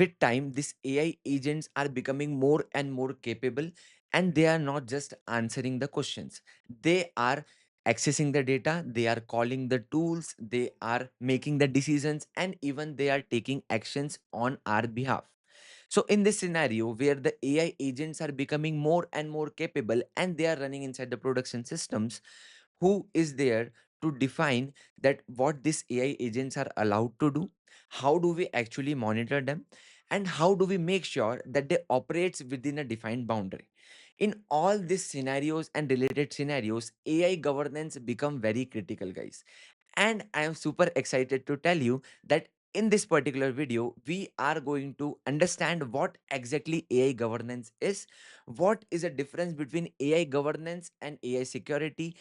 with time, these AI agents are becoming more and more capable, and they are not just answering the questions. They are accessing the data, they are calling the tools, they are making the decisions, and even they are taking actions on our behalf. So, in this scenario where the AI agents are becoming more and more capable and they are running inside the production systems, who is there to define that what these AI agents are allowed to do? How do we actually monitor them? And how do we make sure that they operates within a defined boundary? In all these scenarios and related scenarios, AI governance become very critical, guys. And I am super excited to tell you that in this particular video, we are going to understand what exactly AI governance is, what is the difference between AI governance and AI security,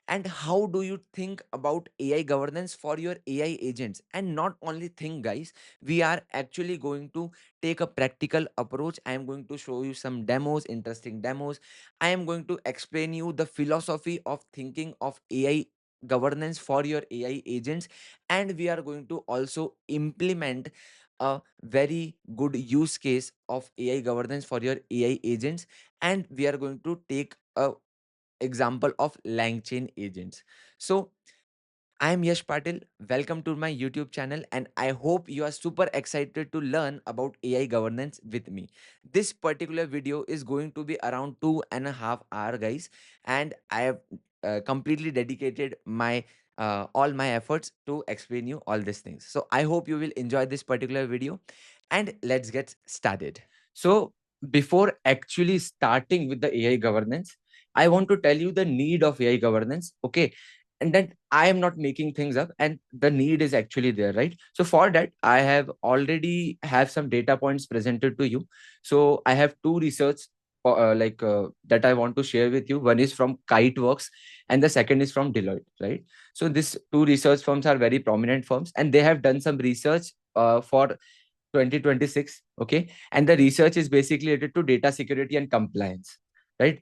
and how do you think about AI governance for your AI agents. And not only think, guys, we are actually going to take a practical approach. I am going to show you some demos, interesting demos. I am going to explain you the philosophy of thinking of AI governance for your AI agents, and we are going to also implement a very good use case of AI governance for your AI agents, and we are going to take a example of LangChain agents. So I am Yash Patil. Welcome to my YouTube channel, and I hope you are super excited to learn about AI governance with me. This particular video is going to be around 2.5 hours, guys, and I have completely dedicated my all my efforts to explain you all these things. So I hope you will enjoy this particular video, and let's get started. So before actually starting with the AI governance, I want to tell you the need of AI governance. Okay, and that I am not making things up, and the need is actually there, right? So for that, I have already have some data points presented to you. So I have two research that I want to share with you. One is from Kiteworks and the second is from Deloitte, right? So these two research firms are very prominent firms, and they have done some research for 2026. Okay, and the research is basically related to data security and compliance, right?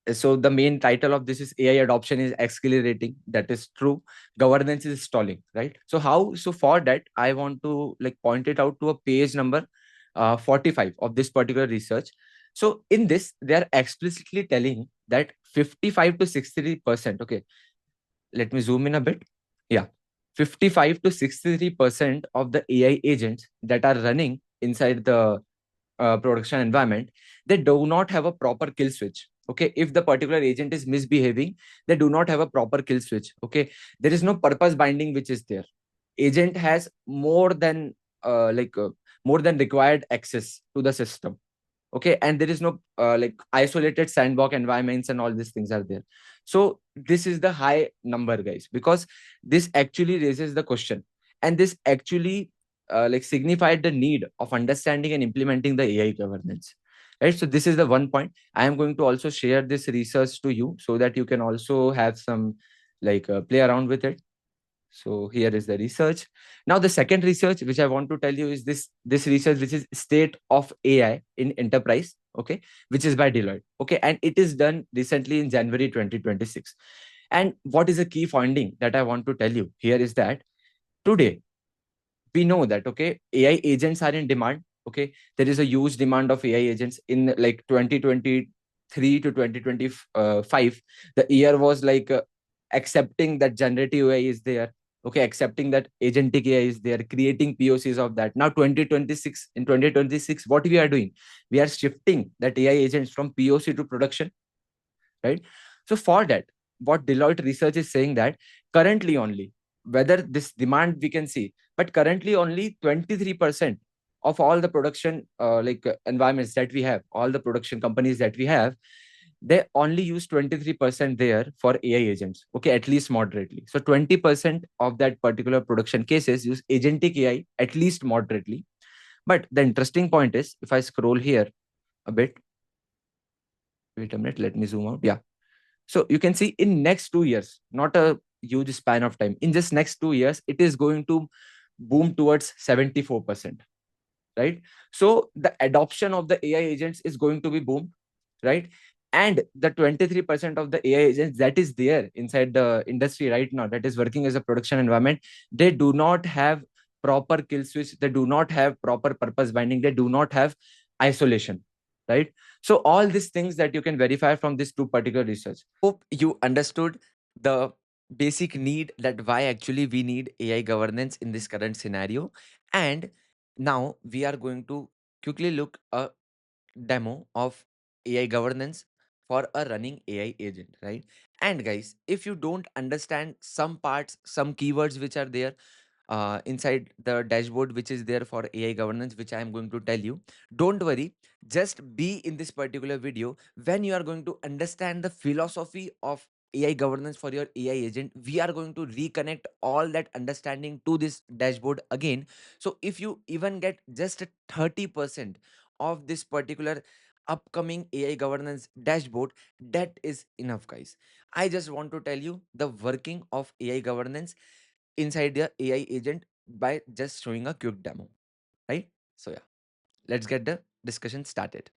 So the main title of this is AI adoption is accelerating. That is true. Governance is stalling, right? So how? So for that, I want to like point it out to a page number 45 of this particular research. So in this, they are explicitly telling that 55 to 63%. Okay, let me zoom in a bit. Yeah, 55 to 63% of the AI agents that are running inside the production environment, they do not have a proper kill switch. Okay, if the particular agent is misbehaving, they do not have a proper kill switch. Okay, there is no purpose binding which is there. Agent has more than required access to the system. Okay, and there is no isolated sandbox environments and all these things are there. So this is the high number, guys, because this actually raises the question, and this actually signified the need of understanding and implementing the AI governance, right? So this is the one point. I am going to also share this research to you so that you can also have some play around with it. So here is the research. Now the second research which I want to tell you is this research which is state of AI in enterprise. Okay, which is by Deloitte. Okay, and it is done recently in January 2026. And what is the key finding that I want to tell you here is that today we know that okay, AI agents are in demand. Okay, there is a huge demand of AI agents in like 2023 to 2025. The year was accepting that generative AI is there. Okay, accepting that agentic AI is there, creating POCs of that. Now 2026, in 2026, what we are doing, we are shifting that AI agents from POC to production, right? So for that, what Deloitte research is saying that currently only, whether this demand we can see, but currently only 23% of all the production environments that we have, all the production companies that we have, they only use 23% there for AI agents. Okay, at least moderately. So 20% of that particular production cases use agentic AI at least moderately. But the interesting point is, if I scroll here a bit, wait a minute, let me zoom out. Yeah. So you can see in next 2 years, not a huge span of time, in just next 2 years, it is going to boom towards 74%, right? So the adoption of the AI agents is going to be boom, right? And the 23% of the AI agents that is there inside the industry right now, that is working as a production environment, they do not have proper kill switch, they do not have proper purpose binding, they do not have isolation, right? So all these things that you can verify from this two particular research. Hope you understood the basic need, that why actually we need AI governance in this current scenario. And now we are going to quickly look a demo of AI governance for a running AI agent, right? And guys, if you don't understand some parts, some keywords which are there inside the dashboard, which is there for AI governance, which I am going to tell you, don't worry. Just be in this particular video. When you are going to understand the philosophy of AI governance for your AI agent, we are going to reconnect all that understanding to this dashboard again. So if you even get just 30% of this particular upcoming AI governance dashboard, that is enough, guys. I just want to tell you the working of AI governance inside the AI agent by just showing a quick demo, right? So yeah, let's get the discussion started.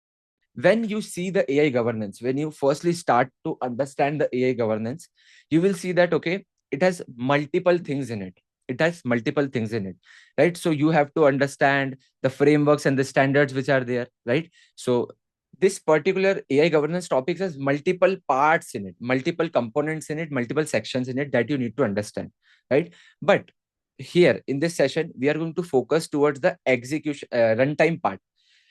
When you see the AI governance, when you firstly start to understand the AI governance, you will see that, okay, it has multiple things in it. It has multiple things in it, right? So you have to understand the frameworks and the standards which are there, right? So this particular AI governance topic has multiple parts in it, multiple components in it, multiple sections in it that you need to understand, right? But here in this session, we are going to focus towards the execution runtime part,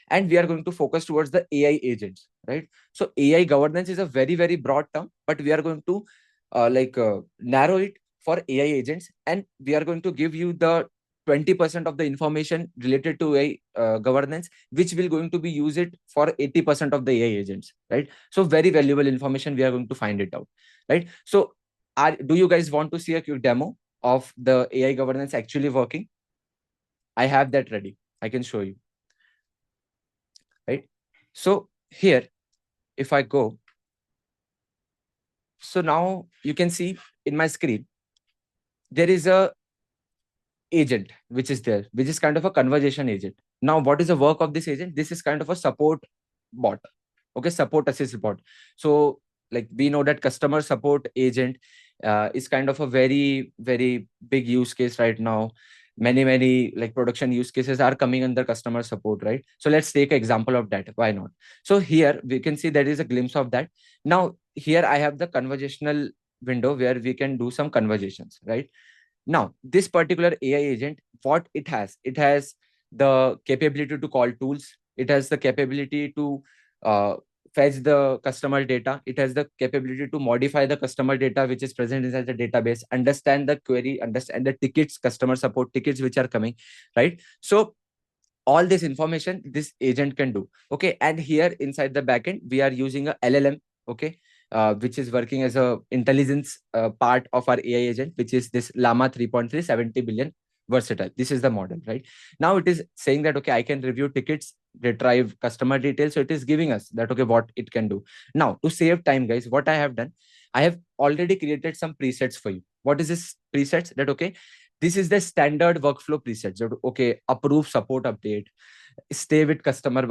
and we are going to focus towards the AI agents, right? So AI governance is a very, very broad term, but we are going to narrow it for AI agents, and we are going to give you the 20% of the information related to AI governance, which will going to be used it for 80% of the AI agents, right? So very valuable information, we are going to find it out, right? So do you guys want to see a quick demo of the AI governance actually working? I have that ready. I can show you, right? So here, if I go, so now you can see in my screen, there is a agent which is there, which is kind of a conversation agent. Now, what is the work of this agent? This is kind of a support bot. Okay, support assist bot. So like we know that customer support agent is kind of a very, very big use case right now. Many like production use cases are coming under customer support, right? So let's take an example of that. Why not? So here we can see there is a glimpse of that. Now here I have the conversational window where we can do some conversations, right? Now, this particular AI agent, what it has the capability to call tools. It has the capability to uh, fetch the customer data. It has the capability to modify the customer data, which is present inside the database, understand the query, understand the tickets, customer support tickets, which are coming, right? So all this information this agent can do. Okay, and here inside the backend we are using a LLM, okay, which is working as a intelligence part of our AI agent, which is this llama 3.3 70 billion versatile. This is the model, right? Now it is saying that, okay, I can review tickets, retrieve customer details. So it is giving us that, okay, what it can do. Now to save time, guys, what I have done, I have already created some presets for you. What is this presets? That, okay, this is the standard workflow presets. So, okay, approve support update, stay with customer,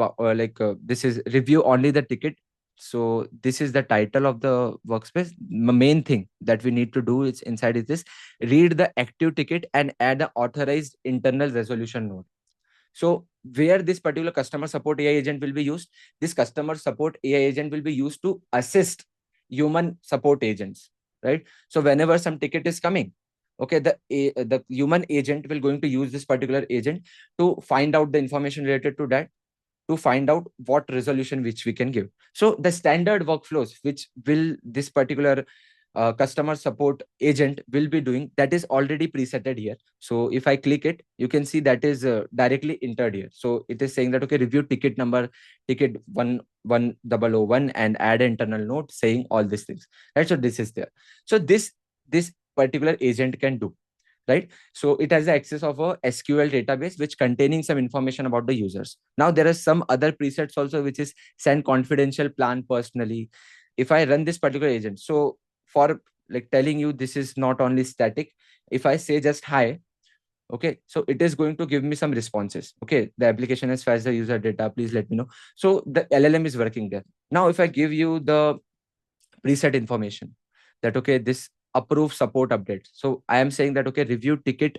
this is review only the ticket. So this is the title of the workspace. The main thing that we need to do is inside is this: read the active ticket and add an authorized internal resolution node. So where this particular customer support AI agent will be used, this customer support AI agent will be used to assist human support agents, right? So whenever some ticket is coming, okay, the human agent will going to use this particular agent to find out the information related to that, to find out what resolution which we can give. So the standard workflows which will this particular customer support agent will be doing, that is already presetted here. So if I click it, you can see that is directly entered here. So it is saying that, okay, review ticket number, ticket 11001, and add internal note saying all these things, right? So this is there. So this particular agent can do, right? So it has the access of a SQL database which containing some information about the users. Now there are some other presets also, which is send confidential plan personally. If I run this particular agent, so for like telling you, this is not only static. If I say just hi, okay, so it is going to give me some responses. Okay, the application has fetched the user data, please let me know. So the LLM is working there. Now if I give you the preset information, that, okay, this approve support update, so I am saying that, okay, review ticket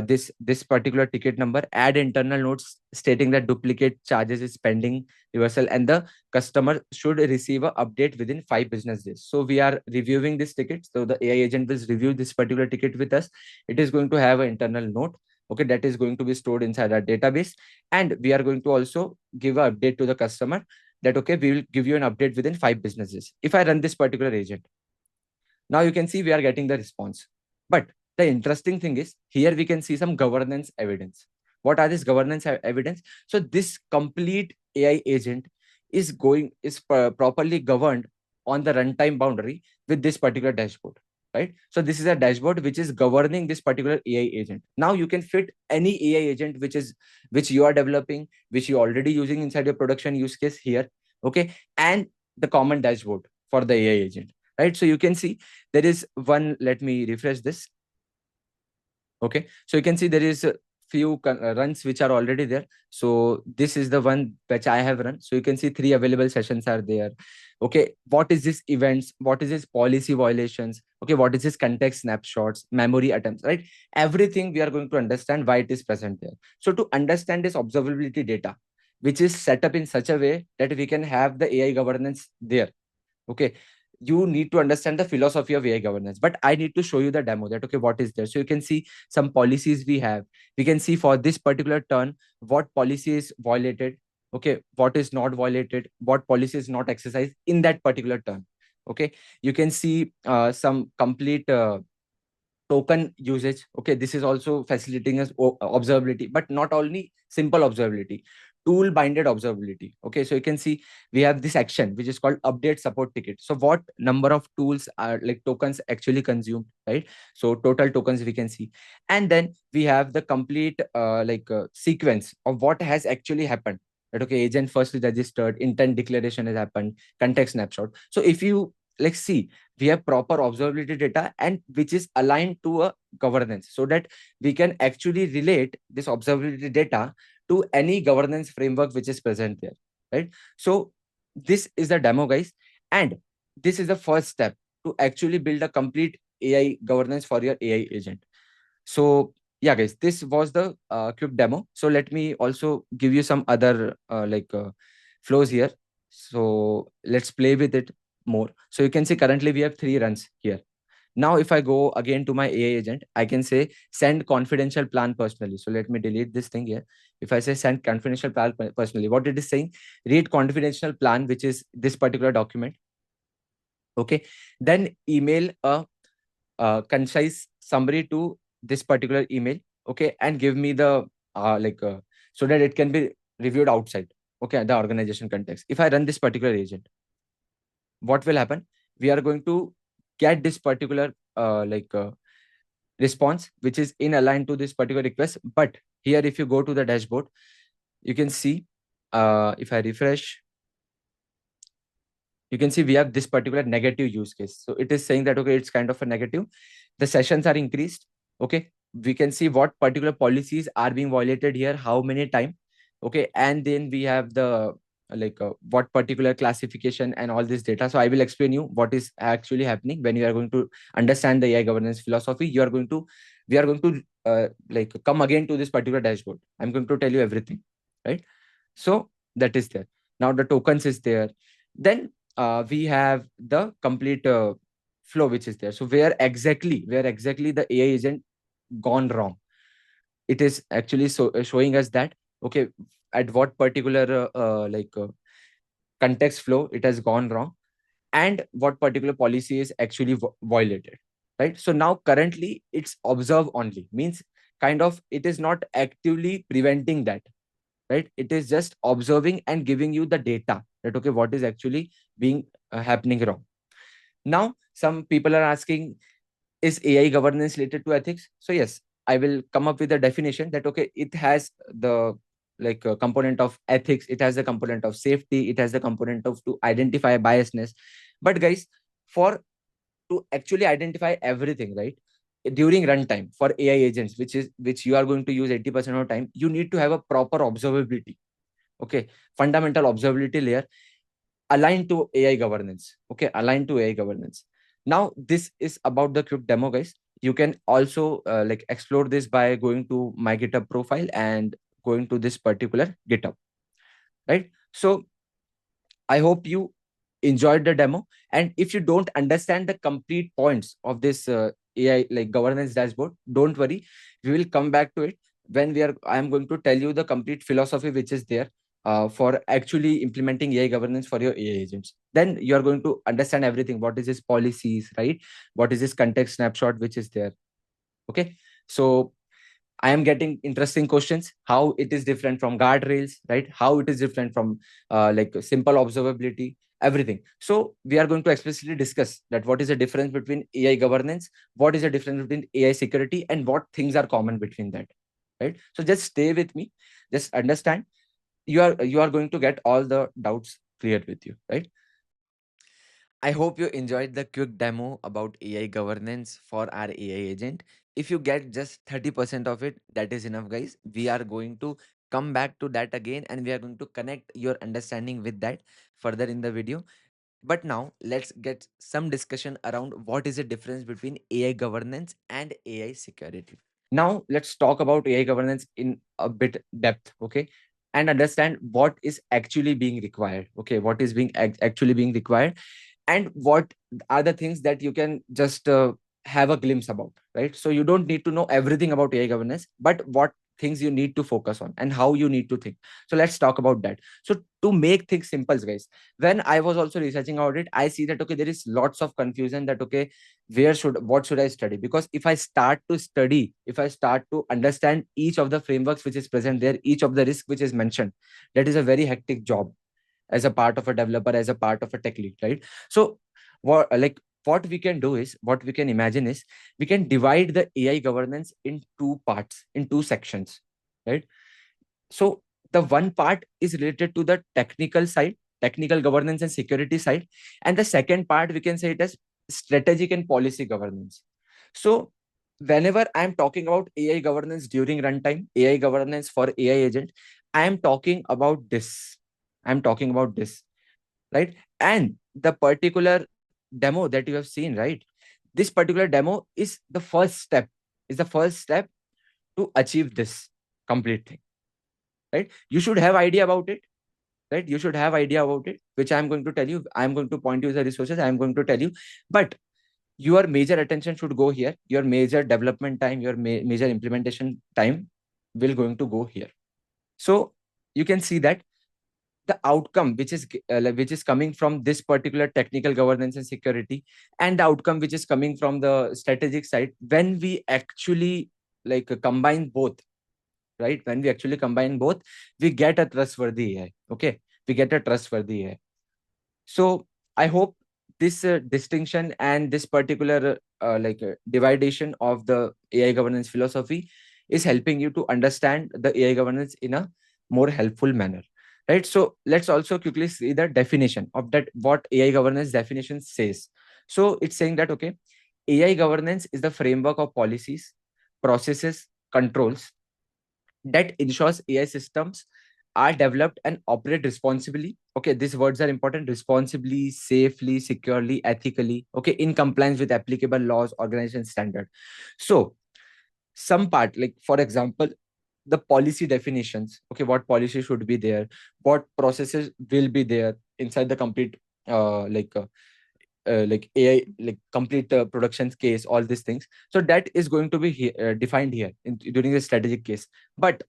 this particular ticket number, add internal notes stating that duplicate charges is pending reversal, and the customer should receive an update within 5 business days. So we are reviewing this ticket. So the AI agent will review this particular ticket with us. It is going to have an internal note, okay, that is going to be stored inside our database, and we are going to also give an update to the customer that, okay, we will give you an update within 5 businesses. If I run this particular agent, now you can see we are getting the response. But the interesting thing is here we can see some governance evidence. What are this governance evidence? So this complete AI agent is properly governed on the runtime boundary with this particular dashboard, right? So this is a dashboard which is governing this particular AI agent. Now you can fit any AI agent which you are developing, which you are already using inside your production use case here, okay, and the common dashboard for the AI agent, right? So you can see there is one. Let me refresh this. Okay, so you can see there is a few runs which are already there. So this is the one which I have run. So you can see 3 available sessions are there. Okay, what is this events? What is this policy violations? Okay, what is this context snapshots, memory attempts, right? Everything we are going to understand why it is present there. So to understand this observability data, which is set up in such a way that we can have the AI governance there. Okay, you need to understand the philosophy of AI governance, but I need to show you the demo that, okay, what is there. So you can see some policies we have. We can see for this particular turn what policy is violated, okay, what is not violated, what policy is not exercised in that particular turn. Okay, you can see some complete token usage. Okay, this is also facilitating us observability, but not only simple observability, tool binded observability. Okay, so you can see we have this action which is called update support ticket. So what number of tools are like tokens actually consumed, right? So total tokens we can see, and then we have the complete sequence of what has actually happened. That, okay, agent first is registered, intent declaration has happened, context snapshot. So if you like see, we have proper observability data and which is aligned to a governance, so that we can actually relate this observability data to any governance framework which is present there, right? So this is the demo, guys, and this is the first step to actually build a complete AI governance for your AI agent. So yeah, guys, this was the quick demo. So let me also give you some other flows here. So let's play with it more. So you can see currently we have 3 runs here. Now, if I go again to my AI agent, I can say send confidential plan personally. So let me delete this thing here. If I say send confidential plan personally, what it is saying, read confidential plan, which is this particular document. Okay. Then email concise summary to this particular email. Okay. And give me the, so that it can be reviewed outside. Okay. The organization context. If I run this particular agent, what will happen? We are going to get this particular response which is in aligned to this particular request. But here if you go to the dashboard, you can see if I refresh, you can see we have this particular negative use case. So it is saying that, okay, it's kind of a negative. The sessions are increased. Okay, we can see what particular policies are being violated here, how many time. Okay, and then we have the what particular classification and all this data. So I will explain you what is actually happening when you are going to understand the AI governance philosophy. We are going to come again to this particular dashboard. I'm going to tell you everything, right? So that is there. Now the tokens is there. Then we have the complete flow which is there. So where exactly the AI agent gone wrong? It is actually showing us that, okay, at what particular context flow it has gone wrong, and what particular policy is actually violated, right? So now currently it's observe only, means kind of it is not actively preventing that, right? It is just observing and giving you the data that, okay, what is actually being happening wrong. Now some people are asking, is AI governance related to ethics? So yes, I will come up with a definition that, okay, it has the component of ethics, it has the component of safety, it has the component of to identify biasness. But guys, for to actually identify everything, right, during runtime for AI agents, which you are going to use 80% of the time, you need to have a proper observability. Okay, fundamental observability layer aligned to AI governance. Okay, aligned to AI governance. Now this is about the quick demo, guys. You can also like explore this by going to my GitHub profile and going to this particular GitHub, right? So I hope you enjoyed the demo. And if you don't understand the complete points of this AI like governance dashboard, don't worry. We will come back to it when I am going to tell you the complete philosophy which is there for actually implementing AI governance for your AI agents. Then you are going to understand everything. What is this policies, right? What is this context snapshot which is there? Okay. So I am getting interesting questions. How it is different from guardrails, right? How it is different from like simple observability, everything. So we are going to explicitly discuss that what is the difference between AI governance, what is the difference between AI security, and what things are common between that, right? So just stay with me, just understand. You are going to get all the doubts cleared with you, right? I hope you enjoyed the quick demo about AI governance for our AI agent. If you get just 30% of it, that is enough, guys. We are going to come back to that again and we are going to connect your understanding with that further in the video. But now let's get some discussion around what is the difference between AI governance and AI security. Now let's talk about AI governance in a bit depth, okay? And understand what is actually being required. Okay, what is being actually being required and what are the things that you can just have a glimpse about, right? So you don't need to know everything about AI governance, but what things you need to focus on and how you need to think. So let's talk about that. So to make things simple, guys, when I was also researching about it, I see that okay, there is lots of confusion that okay, what should I study? Because if I start to study, if I start to understand each of the frameworks which is present there, each of the risk which is mentioned, that is a very hectic job as a part of a developer, as a part of a tech lead, right? So what we can do is, what we can imagine is, we can divide the AI governance in two parts, in two sections, right? So the one part is related to the technical side, technical governance and security side, and the second part we can say it as strategic and policy governance. So whenever I'm talking about AI governance during runtime, AI governance for AI agent, I am talking about this. I'm talking about this, right? And the particular demo that you have seen, right? This particular demo is the first step, is the first step to achieve this complete thing, right? You should have idea about it, right? You should have idea about it, which I'm going to tell you. I'm going to point you the resources. I'm going to tell you, but your major attention should go here. Your major development time, your major implementation time will going to go here. So you can see that the outcome which is coming from this particular technical governance and security, and the outcome which is coming from the strategic side, when we actually combine both, right? When we actually combine both, we get a trustworthy AI. Okay, we get a trustworthy AI. So I hope this distinction and this particular dividation of the AI governance philosophy is helping you to understand the AI governance in a more helpful manner, right? So let's also quickly see the definition of that, what AI governance definition says. So it's saying that okay, AI governance is the framework of policies, processes, controls that ensures AI systems are developed and operate responsibly. Okay, these words are important: responsibly, safely, securely, ethically. Okay, in compliance with applicable laws, organization standard. So, some part, like for example, the policy definitions. Okay, what policy should be there? What processes will be there inside the complete AI, like complete production case, all these things. So that is going to be defined here during the strategic case. But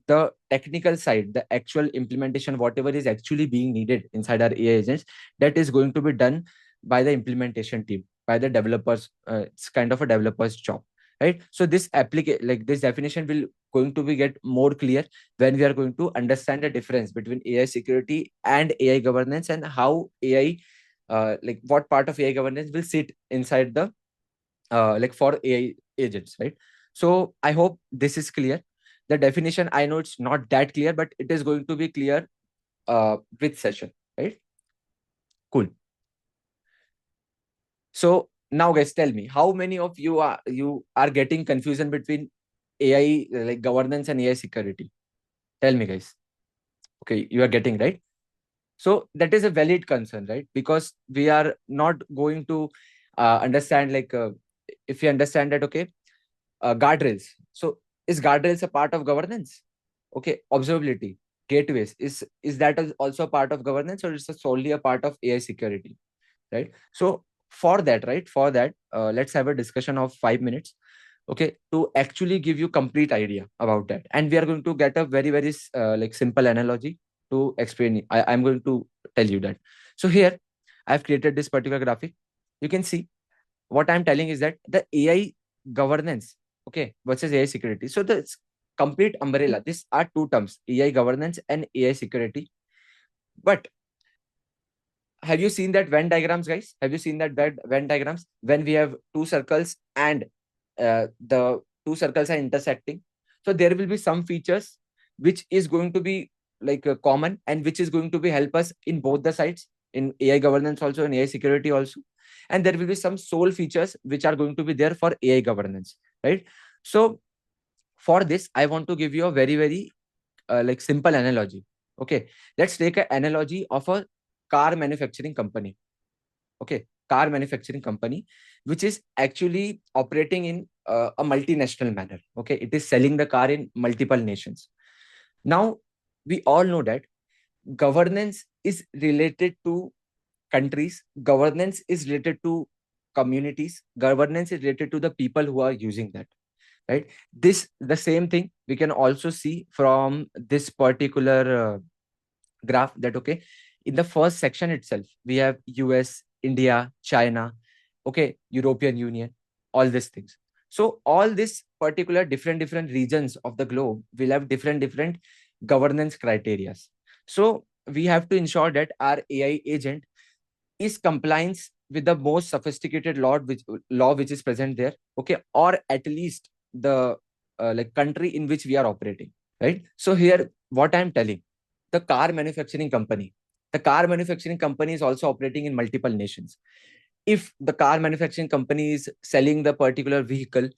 the technical side, the actual implementation, whatever is actually being needed inside our AI agents, that is going to be done by the implementation team, by the developers. It's kind of a developer's job, right? So this definition will going to be get more clear when we are going to understand the difference between AI security and AI governance, and how AI, what part of AI governance will sit inside the for AI agents, right? So I hope this is clear. The definition, I know it's not that clear, but it is going to be clear with session, right? Cool. So now guys, tell me, how many of you are getting confusion between AI governance and AI security? Tell me, guys. Okay, you are getting, right? So that is a valid concern, right? Because we are not going to understand if you understand that, okay, guardrails. So is guardrails a part of governance? Okay, observability, gateways, is that also a part of governance, or is it solely a part of AI security, right? So for that, right, for that, let's have a discussion of 5 minutes, okay, to actually give you complete idea about that. And we are going to get a very, very like simple analogy to explain. I'm going to tell you that. So here I've created this particular graphic. You can see what I'm telling is that the AI governance, okay, versus AI security. So the complete umbrella, these are two terms, AI governance and AI security. But have you seen that Venn diagrams, guys? Have you seen that Venn diagrams when we have two circles and the two circles are intersecting? So there will be some features which is going to be like common, and which is going to be help us in both the sides, in AI governance also and AI security also. And there will be some sole features which are going to be there for AI governance, right? So for this, I want to give you a very, very like simple analogy. Okay, let's take an analogy of a car manufacturing company. Okay, car manufacturing company which is actually operating in a multinational manner. Okay, it is selling the car in multiple nations. Now we all know that governance is related to countries, governance is related to communities, governance is related to the people who are using that, right? This the same thing we can also see from this particular graph, that okay, in the first section itself we have US, India, China, okay, European Union, all these things. So all these particular different regions of the globe will have different governance criterias. So we have to ensure that our AI agent is compliance with the most sophisticated law which is present there, okay, or at least the like country in which we are operating, right? So here what I'm telling, the car manufacturing company, the car manufacturing company is also operating in multiple nations. If the car manufacturing company is selling the particular vehicle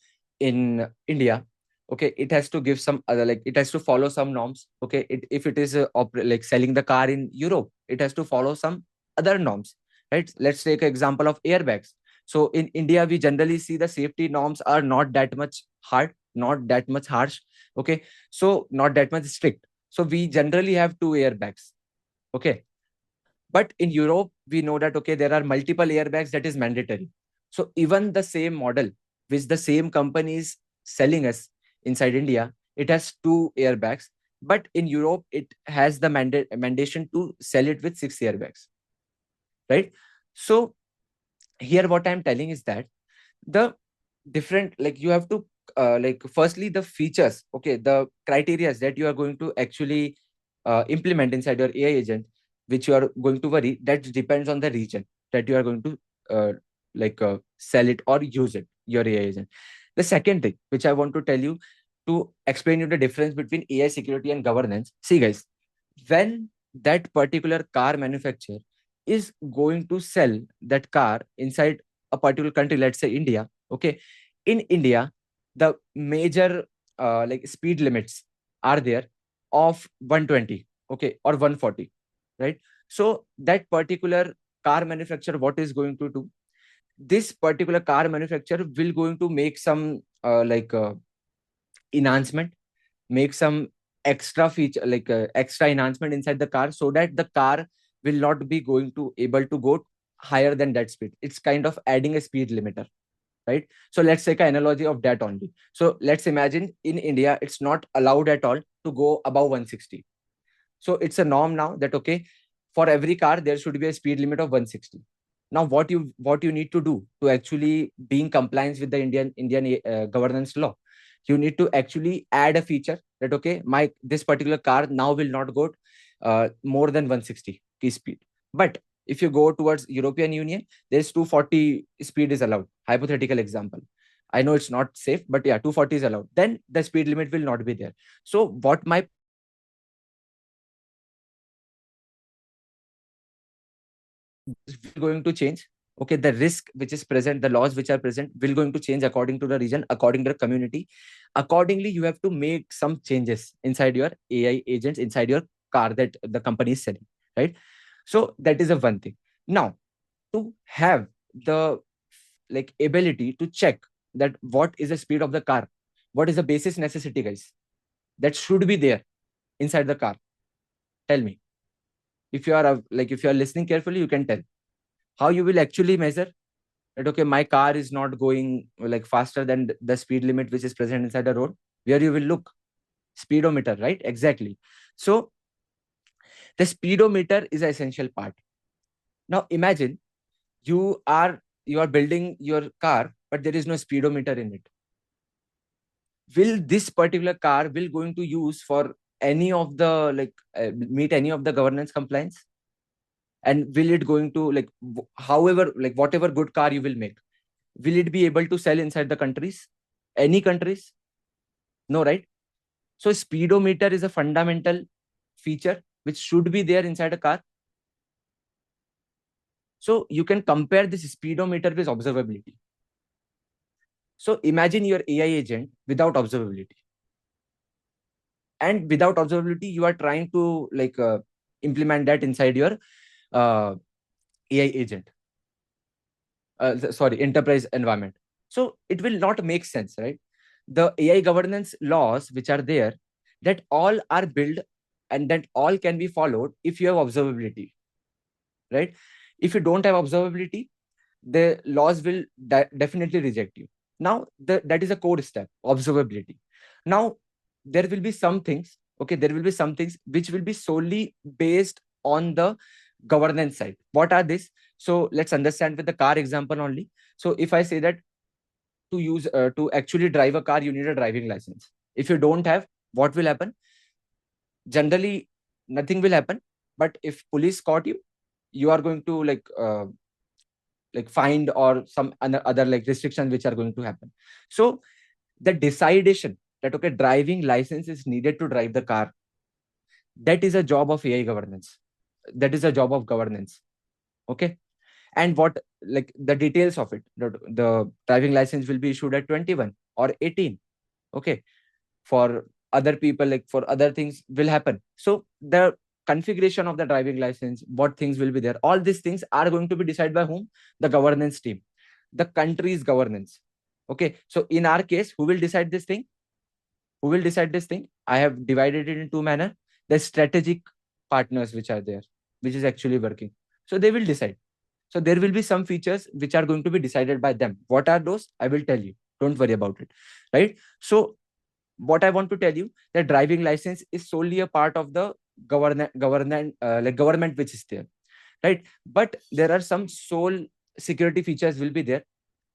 in India, okay, it has to give some other, like it has to follow some norms. Okay, if it is like selling the car in Europe, it has to follow some other norms, right? Let's take an example of airbags. So in India, we generally see the safety norms are not that much hard, not that much harsh, okay, so not that much strict. So we generally have two airbags, okay. But in Europe, we know that, okay, there are multiple airbags that is mandatory. So even the same model, which the same company is selling us inside India, it has two airbags. But in Europe, it has the mandation to sell it with six airbags, right? So here, what I'm telling is that the different, like you have to like firstly the features, okay, the criteria that you are going to actually implement inside your AI agent, which you are going to worry, that depends on the region that you are going to like sell it or use it, your AI agent. The second thing which I want to tell you, to explain you the difference between AI security and governance. See guys, when that particular car manufacturer is going to sell that car inside a particular country, let's say India, okay, in India, the major like speed limits are there of 120, okay, or 140, right? So that particular car manufacturer, what is going to do, this particular car manufacturer will going to make some like enhancement, make some extra feature, like extra enhancement inside the car, so that the car will not be going to able to go higher than that speed. It's kind of adding a speed limiter, right? So let's take an analogy of that only. So let's imagine in India, it's not allowed at all to go above 160. So it's a norm now that, okay, for every car there should be a speed limit of 160. Now what you need to do to actually be in compliance with the Indian governance law, you need to actually add a feature that, okay, my this particular car now will not go more than 160 key speed. But if you go towards European Union, there's 240 speed is allowed. Hypothetical example. I know it's not safe, but yeah, 240 is allowed. Then the speed limit will not be there. So what my going to change, okay, the risk which is present, the laws which are present will going to change according to the region, according to the community. Accordingly, you have to make some changes inside your AI agents, inside your car that the company is selling, right? So that is a one thing. Now, to have the like ability to check that what is the speed of the car? What is the basis necessity, guys, that should be there inside the car? Tell me. If you are if you are listening carefully, you can tell how you will actually measure that. Okay, my car is not going like faster than the speed limit which is present inside the road. Where you will look? Speedometer, right? Exactly. So the speedometer is an essential part. Now imagine you are building your car, but there is no speedometer in it. Will this particular car will going to use for any of the meet any of the governance compliance? And will it going to however whatever good car you will make, will it be able to sell inside the countries? Any countries? No, right? So speedometer is a fundamental feature which should be there inside a car. So you can compare this speedometer with observability. So imagine your AI agent without observability. And without observability, you are trying to implement that inside your AI agent. Sorry, enterprise environment. So it will not make sense, right? The AI governance laws which are there, that all are built and that all can be followed if you have observability, right? If you don't have observability, the laws will definitely reject you. Now, that is a core step, observability. Now, there will be some things, okay, there will be some things which will be solely based on the governance side. What are these? So let's understand with the car example only. So if I say that to actually drive a car, you need a driving license. If you don't have, what will happen? Generally, nothing will happen. But if police caught you, you are going to find or some other restrictions which are going to happen. So the decidation that okay, driving license is needed to drive the car, that is a job of AI governance. That is a job of governance. Okay. And what the details of it, the driving license will be issued at 21 or 18. Okay. For other people, for other things will happen. So the configuration of the driving license, what things will be there, all these things are going to be decided by whom? The governance team, the country's governance. Okay. So in our case, who will decide this thing? Who will decide this thing? I have divided it in two manner. The strategic partners which are there, which is actually working. So they will decide. So there will be some features which are going to be decided by them. What are those? I will tell you. Don't worry about it. Right? So what I want to tell you, that driving license is solely a part of the government which is there. Right? But there are some sole security features will be there.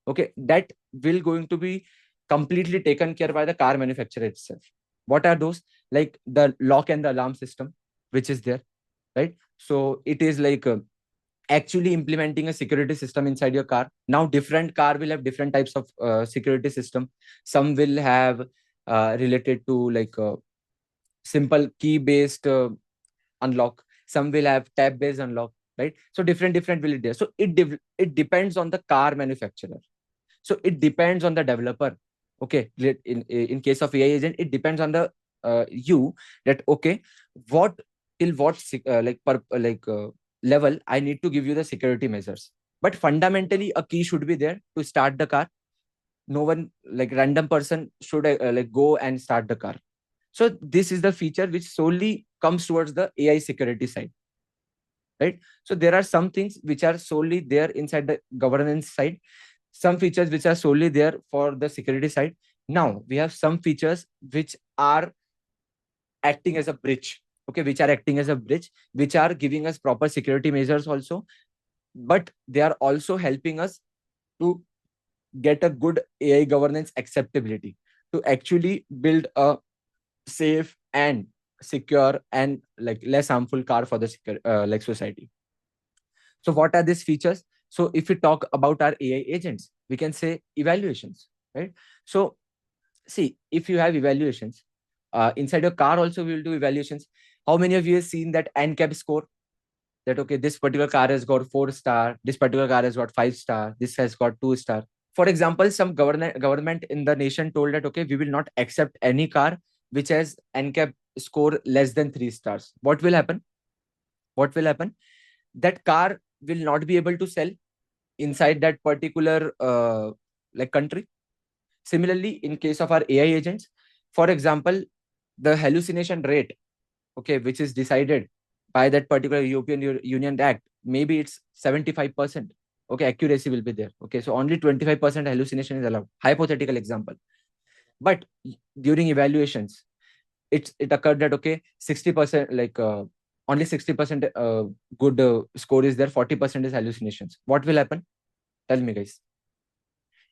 Okay, that will going to be completely taken care by the car manufacturer itself. What are those? Like the lock and the alarm system which is there, right? So it is actually implementing a security system inside your car. Now different car will have different types of security system. Some will have related to simple key based unlock. Some will have tab based unlock, right? So different will it there. So it depends on the car manufacturer. So it depends on the developer. Okay, in case of AI agent, it depends on the you, that okay, what till what level I need to give you the security measures. But fundamentally, a key should be there to start the car. No one, random person, should go and start the car. So this is the feature which solely comes towards the AI security side, right? So there are some things which are solely there inside the governance side, some features which are solely there for the security side. Now we have some features which are acting as a bridge. Okay, which are acting as a bridge, which are giving us proper security measures also, but they are also helping us to get a good AI governance acceptability, to actually build a safe and secure and less harmful car for the society. So what are these features? So if we talk about our AI agents, we can say evaluations, right? So see, if you have evaluations inside your car also, we will do evaluations. How many of you have seen that NCAP score? That okay, this particular car has got 4 star, this particular car has got 5 star, this has got 2 star. For example, some government in the nation told that okay, we will not accept any car which has NCAP score less than 3 stars. What will happen? What will happen? That car will not be able to sell inside that particular country. Similarly, in case of our AI agents, for example, the hallucination rate, okay, which is decided by that particular European Union Act, maybe it's 75%. Okay, accuracy will be there. Okay, so only 25% hallucination is allowed. Hypothetical example. But during evaluations, it occurred that okay, 60%, like only 60% good score is there, 40% is hallucinations. What will happen? Tell me, guys.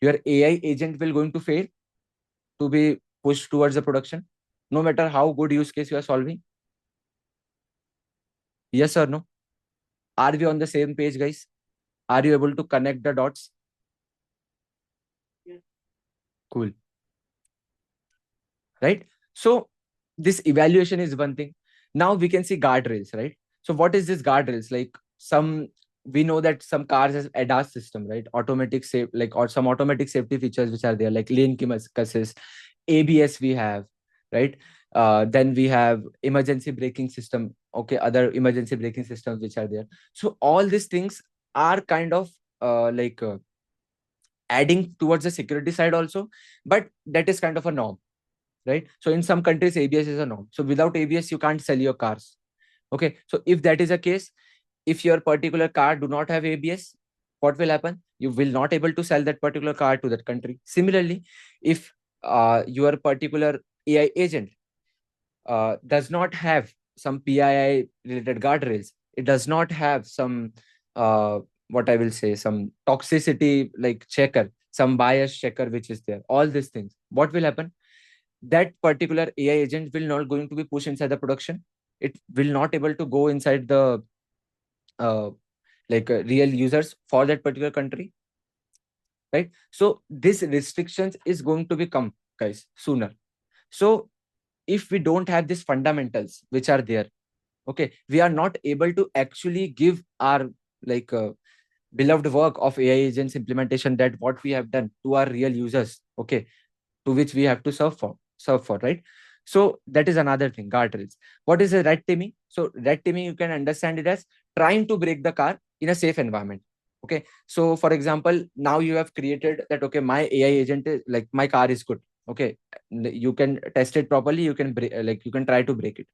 Your AI agent will going to fail to be pushed towards the production, no matter how good use case you are solving. Yes or no? Are we on the same page, guys? Are you able to connect the dots? Cool. Right? So this evaluation is one thing. Now we can see guardrails, right? So what is this guardrails? Like some, we know that some cars has ADAS system, right? Automatic safe, like, or some automatic safety features which are there, like lane keep assist, ABS we have, right? Then we have emergency braking system. Okay, other emergency braking systems which are there. So all these things are kind of adding towards the security side also, but that is kind of a norm, right? So in some countries, ABS is a norm. So without ABS, you can't sell your cars. Okay. So if that is the case, if your particular car do not have ABS, what will happen? You will not able to sell that particular car to that country. Similarly, if your particular AI agent does not have some PII related guardrails, it does not have some what I will say, some toxicity like checker, some bias checker which is there. All these things. What will happen? That particular AI agent will not going to be pushed inside the production. It will not able to go inside the real users for that particular country, right? So this restrictions is going to become, guys, sooner. So if we don't have these fundamentals which are there, okay, we are not able to actually give our like beloved work of AI agents implementation, that what we have done to our real users, okay, to which we have to serve for, right? So that is another thing, guardrails. What is a red teaming? So red teaming, you can understand it as trying to break the car in a safe environment. Okay, so for example, now you have created that, okay, my AI agent is like, my car is good. Okay, you can test it properly, you can you can try to break it.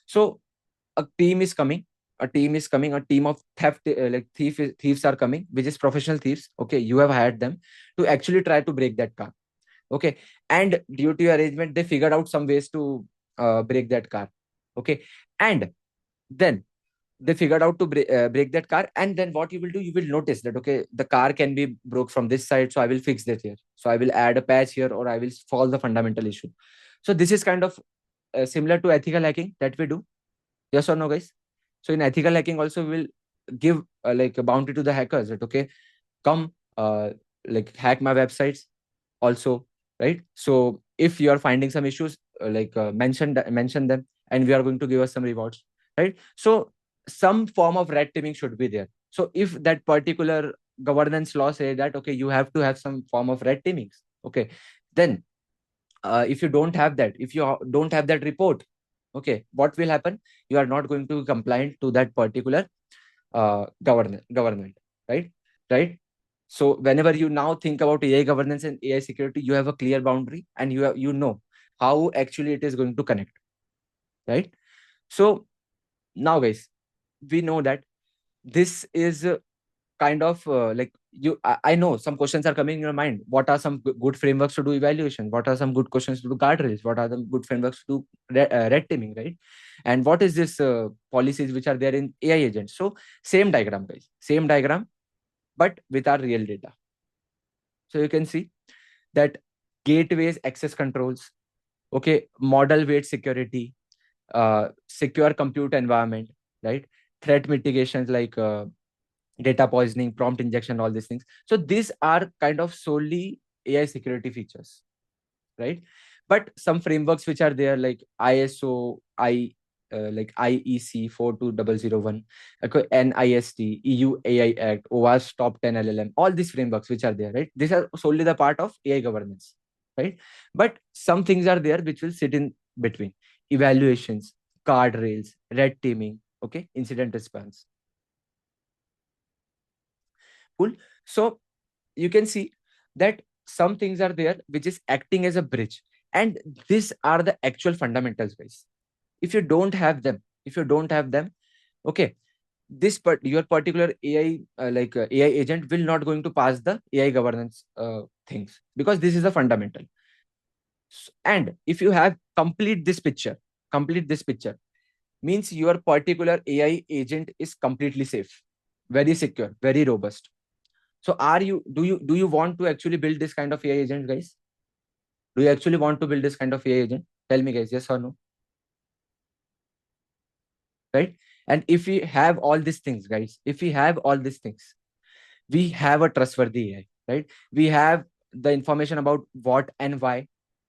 So a team is coming, a team of thieves are coming, which is professional thieves. Okay, you have hired them to actually try to break that car. Okay, and due to your arrangement, they figured out some ways to break that car. Okay, and then they figured out to break that car, and then what you will do, you will notice that, okay, the car can be broke from this side, so I will fix that here, so I will add a patch here, or I will solve the fundamental issue. So this is kind of similar to ethical hacking that we do. Yes or no, guys? So in ethical hacking also, we'll give like a bounty to the hackers that, okay, come hack my websites also, right? So if you are finding some issues, mention them, and we are going to give us some rewards, right? So some form of red teaming should be there. So if that particular governance law say that, okay, you have to have some form of red teamings, okay, then if you don't have that, if you don't have that report, okay, what will happen? You are not going to be compliant to that particular government, right? Right. So whenever you now think about AI governance and AI security, you have a clear boundary, and you know how actually it is going to connect, right? So now, guys, we know that this is kind of I know some questions are coming in your mind. What are some good frameworks to do evaluation? What are some good questions to do guardrails? What are the good frameworks to do red teaming, right? And what is this policies which are there in AI agents? So same diagram, guys, same diagram, but with our real data. So you can see that gateways, access controls, okay, model weight security, secure compute environment, right? Threat mitigations like data poisoning, prompt injection, all these things. So these are kind of solely AI security features, right? But some frameworks which are there, like ISO, IEC 42001, okay, NIST, EU AI Act, OWASP top 10 LLM, all these frameworks which are there, right? These are solely the part of AI governance, right? But some things are there which will sit in between: evaluations, guardrails, red teaming, okay, incident response. Cool. So you can see that some things are there which is acting as a bridge, and these are the actual fundamentals, guys. If you don't have them, okay, your particular AI AI agent will not going to pass the AI governance things, because this is a fundamental. And if you have complete this picture means your particular AI agent is completely safe, very secure, very robust. So do you want to actually build this kind of AI agent, guys? Do you actually want to build this kind of AI agent? Tell me, guys, yes or no? Right? And if we have all these things, guys, if we have all these things, we have a trustworthy AI, right? We have the information about what and why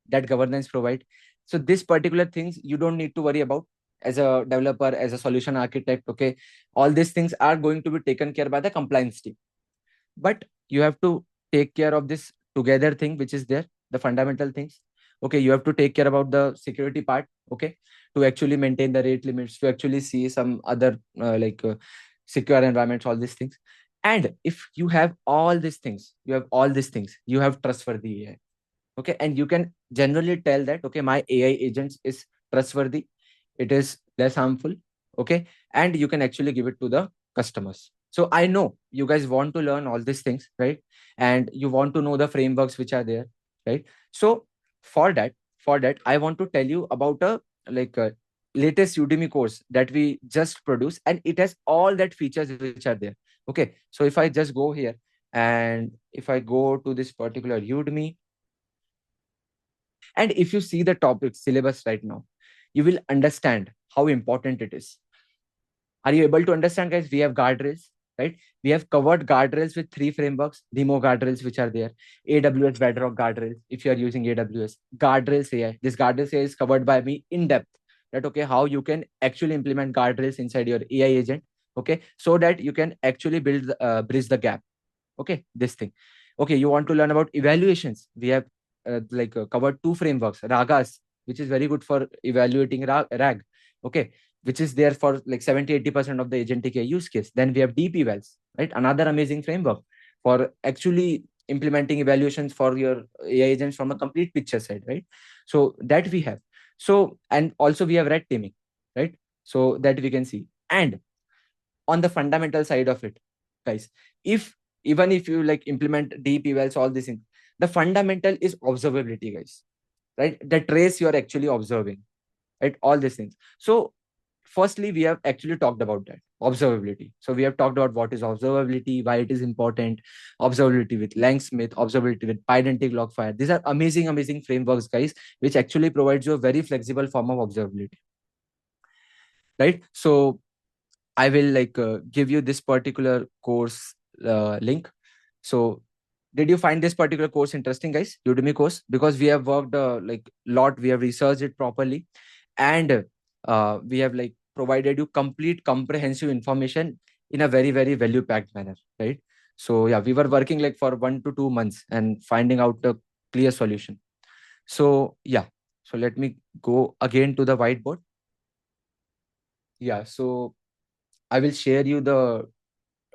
that governance provide. So this particular things you don't need to worry about as a developer, as a solution architect. Okay, all these things are going to be taken care by the compliance team, but you have to take care of this together thing which is there, the fundamental things. Okay, you have to take care about the security part. Okay, to actually maintain the rate limits, to actually see some other secure environments, all these things. And if you have all these things, you have trustworthy AI. Okay, and you can generally tell that, okay, my AI agents is trustworthy, it is less harmful. Okay, and you can actually give it to the customers. So I know you guys want to learn all these things, right? And you want to know the frameworks which are there, right? So for that, I want to tell you about a latest Udemy course that we just produced, and it has all that features which are there. Okay, so if I just go here, and if I go to this particular Udemy, and if you see the topic syllabus right now, you will understand how important it is. Are you able to understand, guys? We have guardrails, right? We have covered guardrails with three frameworks, demo guardrails, which are there, AWS Bedrock guardrails, if you are using AWS, guardrails AI. This guardrails AI is covered by me in depth. That, okay, how you can actually implement guardrails inside your AI agent, okay, so that you can actually bridge the gap. Okay, this thing. Okay, you want to learn about evaluations. We have covered two frameworks, Ragas, which is very good for evaluating RAG. Okay, which is there for like 70-80% of the agentic AI use case. Then we have deep evals, right? Another amazing framework for actually implementing evaluations for your AI agents from a complete picture side, right? So that we have. So, and also we have red teaming, right? So that we can see. And on the fundamental side of it, guys, if even if you like implement deep evals, all these things, the fundamental is observability, guys, right? The trace you are actually observing, right? All these things. So firstly, we have actually talked about that observability. So we have talked about what is observability, why it is important, observability with langsmith, observability with pydantic logfire. These are amazing frameworks, guys, which actually provides you a very flexible form of observability, right? So I will give you this particular course link. So did you find this particular course interesting, guys? Udemy course, because we have worked like lot, we have researched it properly, and we have like provided you complete comprehensive information in a very value packed manner, right? So yeah, we were working like for 1 to 2 months and finding out a clear solution. So yeah, so let me go again to the whiteboard. Yeah, so I will share you the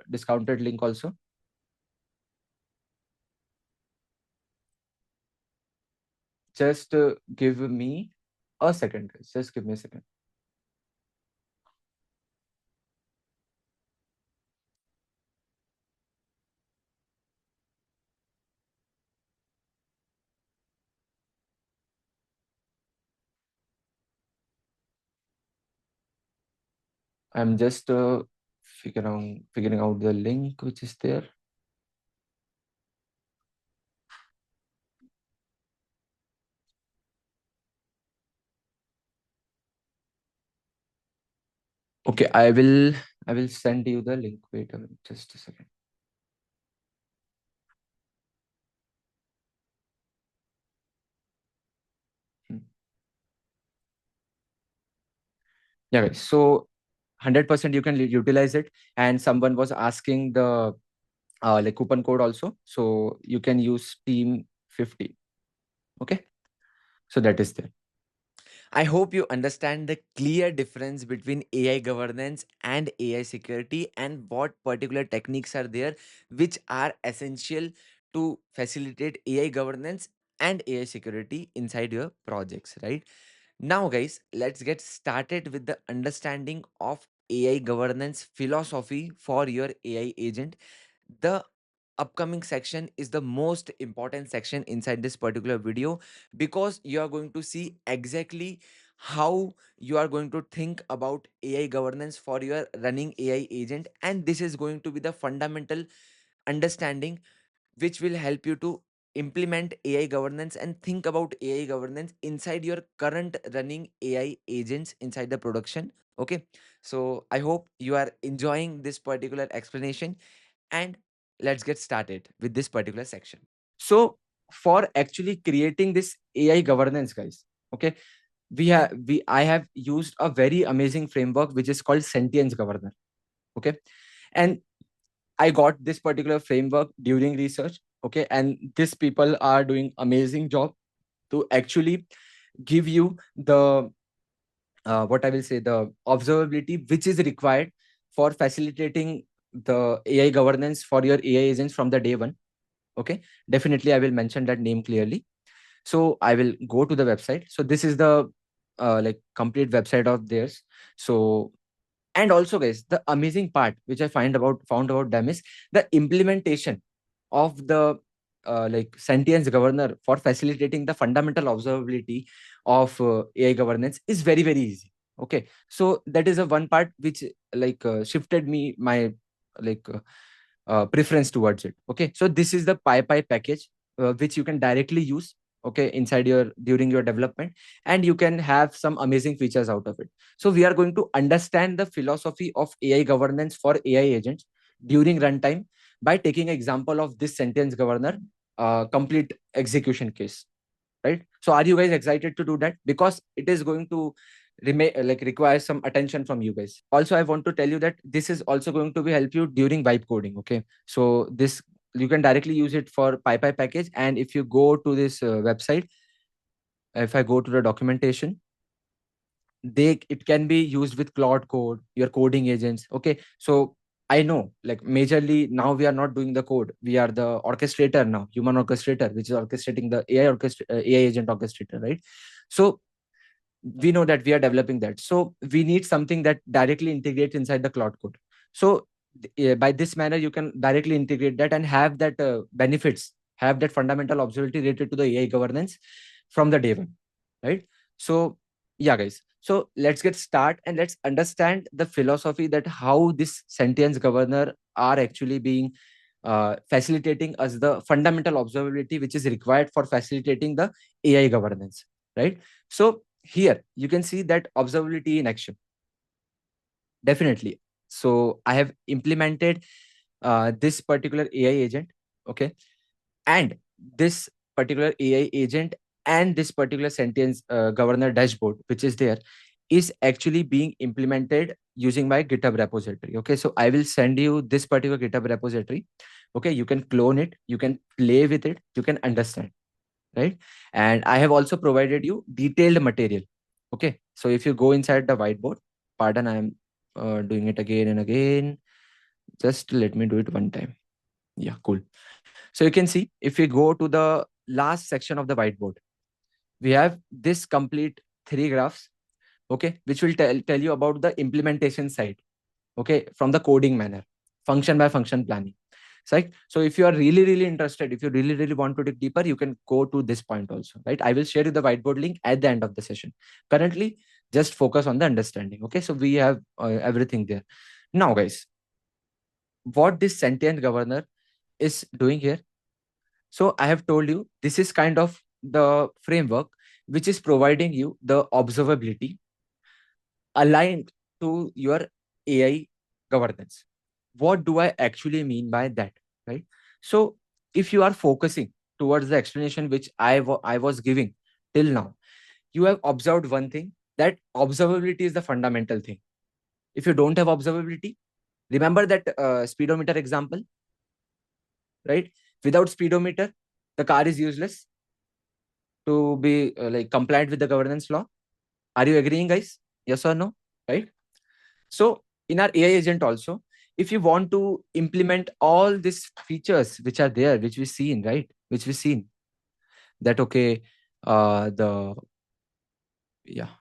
discounted link also. Just give me a second, guys. Just give me a second. I'm just figuring out the link which is there. Okay, I will send you the link. Wait a minute, just a second. Hmm. Yeah, guys. So 100% you can utilize it. And someone was asking the like coupon code also. So you can use Team 50. Okay. So that is there. I hope you understand the clear difference between AI governance and AI security, and what particular techniques are there which are essential to facilitate AI governance and AI security inside your projects, right? Now, guys, let's get started with the understanding of AI governance philosophy for your AI agent. The upcoming section is the most important section inside this particular video, because you are going to see exactly how you are going to think about AI governance for your running AI agent, and this is going to be the fundamental understanding which will help you to implement AI governance and think about AI governance inside your current running AI agents inside the production. Okay, so I hope you are enjoying this particular explanation, and let's get started with this particular section. So, for actually creating this AI governance, guys, okay, I have used a very amazing framework which is called Sentience Governor. Okay, and I got this particular framework during research. Okay, and these people are doing amazing job to actually give you the what I will say, the observability which is required for facilitating the AI governance for your AI agents from the day one. Okay, definitely I will mention that name clearly. So I will go to the website. So this is the like complete website of theirs. So, and also, guys, the amazing part which I found about them is the implementation of the like Sentience Governor for facilitating the fundamental observability of AI governance is very very easy. Okay, so that is a one part which shifted me my like preference towards it. Okay, so this is the PyPy package which you can directly use, okay, inside your during your development, and you can have some amazing features out of it. So we are going to understand the philosophy of AI governance for AI agents during runtime by taking example of this Sentience Governor complete execution case, right? So are you guys excited to do that? Because it is going to require some attention from you guys. Also, I want to tell you that this is also going to be help you during vibe coding. Okay, so this you can directly use it for PyPy package, and if you go to this website, if I go to the documentation, it can be used with Claude Code, your coding agents. Okay, so I know, like, majorly now we are not doing the code, we are the orchestrator now, human orchestrator, which is orchestrating the AI agent orchestrator, right? So we know that we are developing that, so we need something that directly integrates inside the Claude Code. So by this manner you can directly integrate that and have that benefits, have that fundamental observability related to the AI governance from the day one, right? So yeah, guys, so let's get start and let's understand the philosophy that how this Sentience Governor are actually being facilitating us the fundamental observability which is required for facilitating the AI governance, right? So here you can see that observability in action. Definitely. So I have implemented this particular AI agent, okay, and this particular AI agent and this particular Sentience Governor dashboard, which is there, is actually being implemented using my GitHub repository. Okay, so I will send you this particular GitHub repository. Okay, you can clone it, you can play with it, you can understand, right? And I have also provided you detailed material. Okay, so if you go inside the whiteboard, pardon, I am doing it again and again. Just let me do it one time. Yeah, cool. So you can see if we go to the last section of the whiteboard, we have this complete three graphs, okay, which will tell you about the implementation side, okay, from the coding manner, function by function planning. Right? So if you are really, really interested, if you really, really want to dig deeper, you can go to this point also, right? I will share you the whiteboard link at the end of the session. Currently, just focus on the understanding. Okay, so we have everything there. Now, guys, what this Sentient Governor is doing here. So I have told you this is kind of the framework which is providing you the observability aligned to your AI governance. What do I actually mean by that, right? So if you are focusing towards the explanation which I was giving till now, you have observed one thing, that observability is the fundamental thing. If you don't have observability, remember that speedometer example, right? Without speedometer, the car is useless to be compliant with the governance law. Are you agreeing, guys? Yes or no? Right? So in our AI agent also, if you want to implement all these features which are there, which we've seen, right? Which we've seen that, okay, the, yeah,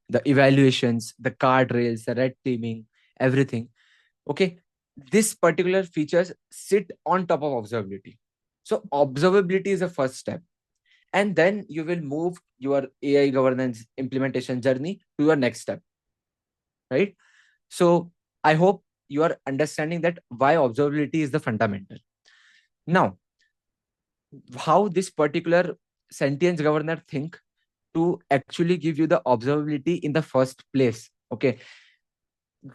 the evaluations, the card rails, the red teaming, everything. Okay. This particular features sit on top of observability. So observability is the first step. And then you will move your AI governance implementation journey to your next step, right? So I hope you are understanding that why observability is the fundamental. Now, how this particular sentience governor think to actually give you the observability in the first place. Okay,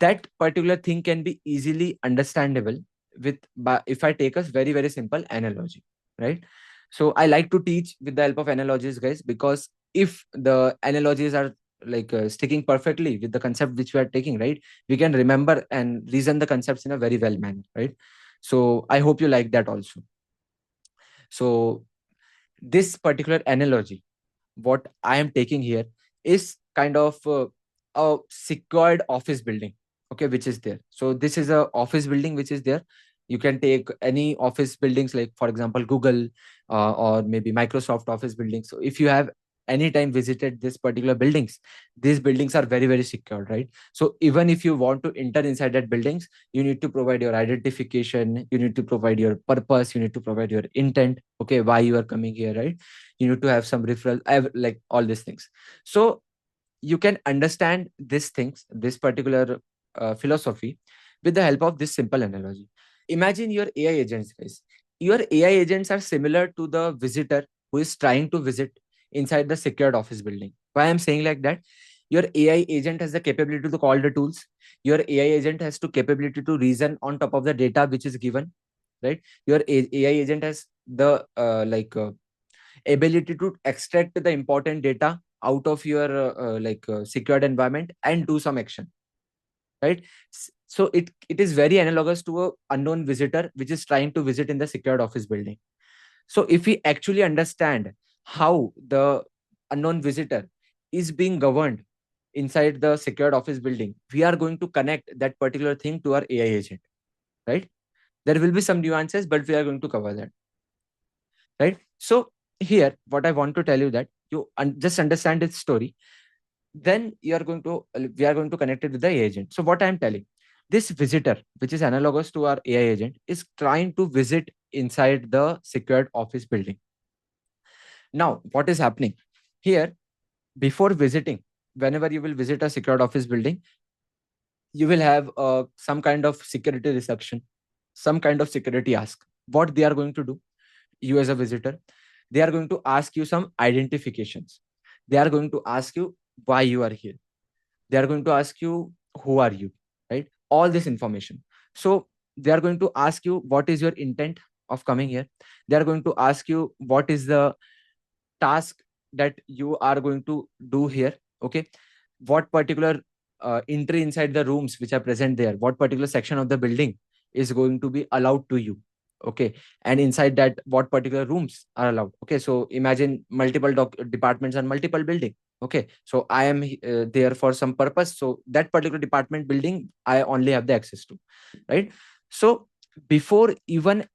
that particular thing can be easily understandable with, if I take a very simple analogy, right? So I like to teach with the help of analogies, guys, because if the analogies are like sticking perfectly with the concept which we are taking, right, we can remember and reason the concepts in a very well manner, right? So I hope you like that also. So this particular analogy, what I am taking here, is kind of a secured office building, okay, which is there. So this is a office building which is there. You can take any office buildings, like for example Google, or maybe Microsoft office buildings. So if you have anytime visited this particular buildings, these buildings are very secure, right? So even if you want to enter inside that buildings, you need to provide your identification, you need to provide your purpose, you need to provide your intent, okay, why you are coming here, right? You need to have some referral, like all these things. So you can understand these things, this particular philosophy, with the help of this simple analogy. Imagine your AI agents, guys. Your AI agents are similar to the visitor who is trying to visit inside the secured office building. Why I'm saying like that? Your AI agent has the capability to call the tools. Your AI agent has the capability to reason on top of the data which is given, right? Your AI agent has the ability to extract the important data out of your secured environment and do some action, right? So it is very analogous to a unknown visitor which is trying to visit in the secured office building. So if we actually understand how the unknown visitor is being governed inside the secured office building, we are going to connect that particular thing to our AI agent, right? There will be some nuances, but we are going to cover that, right? So here, what I want to tell you that you just understand this story, then you are going to we are going to connect it with the AI agent. So what I am telling, this visitor, which is analogous to our AI agent, is trying to visit inside the secured office building. Now, what is happening here? Before visiting, whenever you will visit a secured office building, you will have some kind of security reception, some kind of security ask. What they are going to do, you as a visitor, they are going to ask you some identifications. They are going to ask you why you are here. They are going to ask you who are you, right? All this information. So they are going to ask you what is your intent of coming here. They are going to ask you what is the task that you are going to do here, okay? What particular entry inside the rooms which are present there, what particular section of the building is going to be allowed to you, okay? And inside that, what particular rooms are allowed, okay? So imagine multiple departments and multiple building, okay? So I am there for some purpose, so that particular department building I only have the access to, right? So before even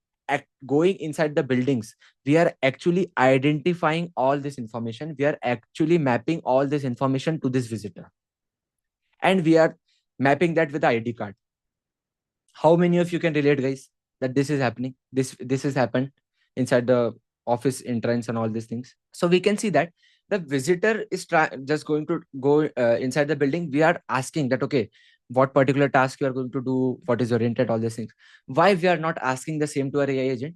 going inside the buildings, we are actually identifying all this information, we are actually mapping all this information to this visitor, and we are mapping that with the ID card. How many of you can relate, guys, that this is happening, this has happened inside the office entrance and all these things? So we can see that the visitor is just going to go inside the building. We are asking that, okay, what particular task you are going to do, what is your intent, all these things. Why we are not asking the same to our AI agent?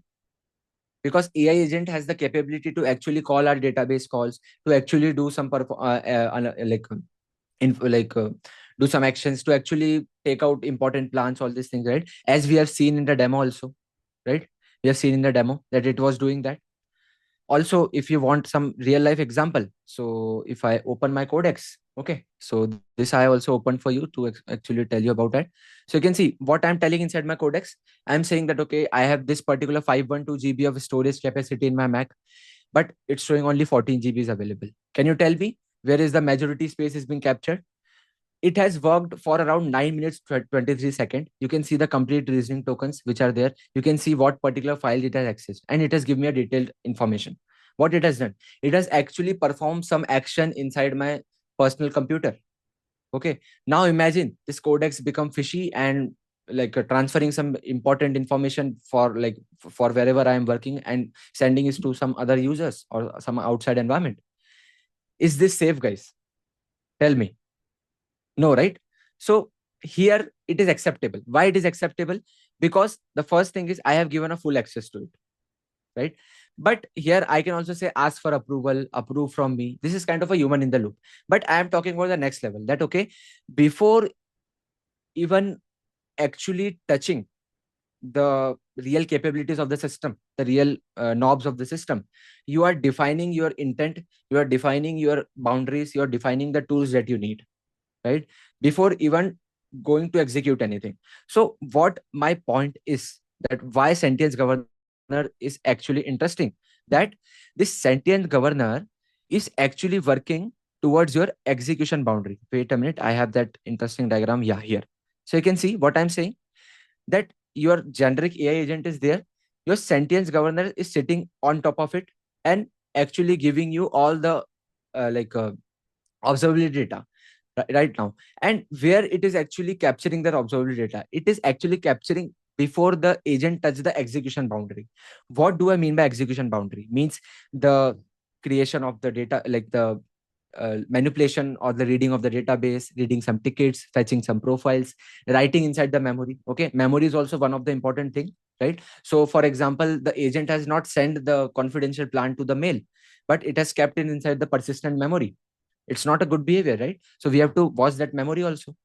Because AI agent has the capability to actually call our database calls, to actually do some in like do some actions, to actually take out important plans, all these things, right? As we have seen in the demo also, right? We have seen in the demo that it was doing that. Also, if you want some real life example, so if I open my codex, okay, so this I also open for you to actually tell you about that. So you can see what I'm telling inside my codex. I'm saying that, okay, I have this particular 512 GB of storage capacity in my Mac, but it's showing only 14 GB is available. Can you tell me where is the majority space is being captured? It has worked for around 9 minutes 23 seconds. You can see the complete reasoning tokens which are there. You can see what particular file it has accessed, and it has given me a detailed information. What it has done, it has actually performed some action inside my personal computer. Okay, now imagine this codex become fishy and like transferring some important information for like for wherever I am working and sending it to some other users or some outside environment. Is this safe, guys? Tell me. No, right? So here it is acceptable. Why it is acceptable? Because the first thing is I have given a full access to it, right? But here I can also say ask for approval, approve from me. This is kind of a human in the loop. But I am talking about the next level. That okay, before even actually touching the real capabilities of the system, the real knobs of the system, you are defining your intent, you are defining your boundaries, you are defining the tools that you need, right? Before even going to execute anything. So what my point is that why sentience governor is actually interesting, that this sentience governor is actually working towards your execution boundary. Wait a minute, I have that interesting diagram, yeah, here. So you can see what I'm saying, that your generic AI agent is there, your sentience governor is sitting on top of it and actually giving you all the observability data right now. And where it is actually capturing the observability data, it is actually capturing before the agent touch the execution boundary. What do I mean by execution boundary? Means the creation of the data, like the manipulation or the reading of the database, reading some tickets, fetching some profiles, writing inside the memory. Okay, memory is also one of the important thing, right? So for example, the agent has not sent the confidential plan to the mail, but it has kept it inside the persistent memory. It's not a good behavior, right? So we have to watch that memory also.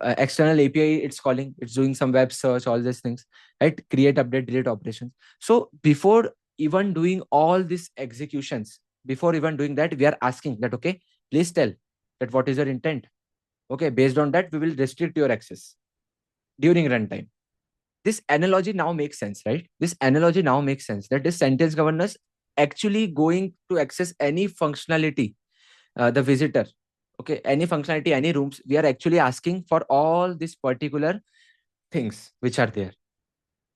External API, it's calling, it's doing some web search, all these things, right? Create, update, delete operations. So before even doing all these executions, before even doing that, we are asking that, okay, please tell that what is your intent. Okay, based on that, we will restrict your access during runtime. This analogy now makes sense, right? This analogy now makes sense that this sentence governors actually going to access any functionality, the visitor, okay, any functionality, any rooms, we are actually asking for all these particular things which are there.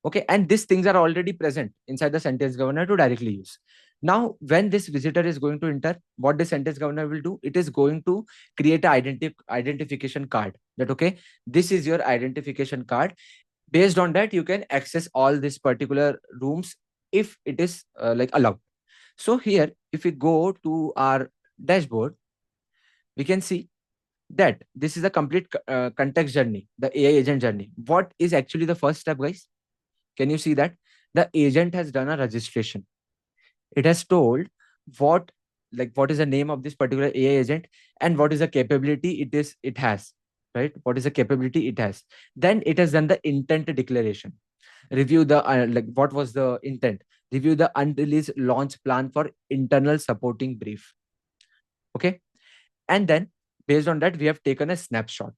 Okay, and these things are already present inside the sentence governor to directly use. Now when this visitor is going to enter, what the sentence governor will do, it is going to create an identification card, that okay, this is your identification card. Based on that, you can access all these particular rooms if it is like allowed. So here, if we go to our dashboard, we can see that this is a complete context journey, the AI agent journey. What is actually the first step, guys? Can you see that? The agent has done a registration. It has told what, like what is the name of this particular AI agent and what is the capability it has, right? What is the capability it has? Then it has done the intent declaration. Review the like what was the intent? Review the unreleased launch plan for internal supporting brief. Okay, and then based on that, we have taken a snapshot.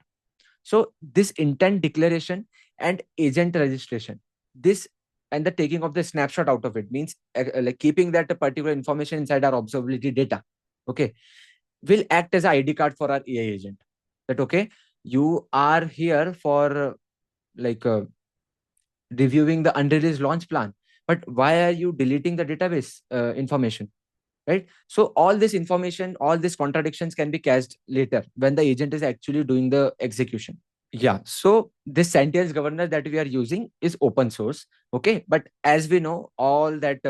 So this intent declaration and agent registration, this and the taking of the snapshot out of it means like keeping that particular information inside our observability data, okay, will act as an ID card for our AI agent. That okay, you are here for like reviewing the unreleased launch plan, but why are you deleting the database information? Right? So all this information, all these contradictions can be cached later when the agent is actually doing the execution. Yeah. So this sentience governor that we are using is open source. Okay. But as we know, all that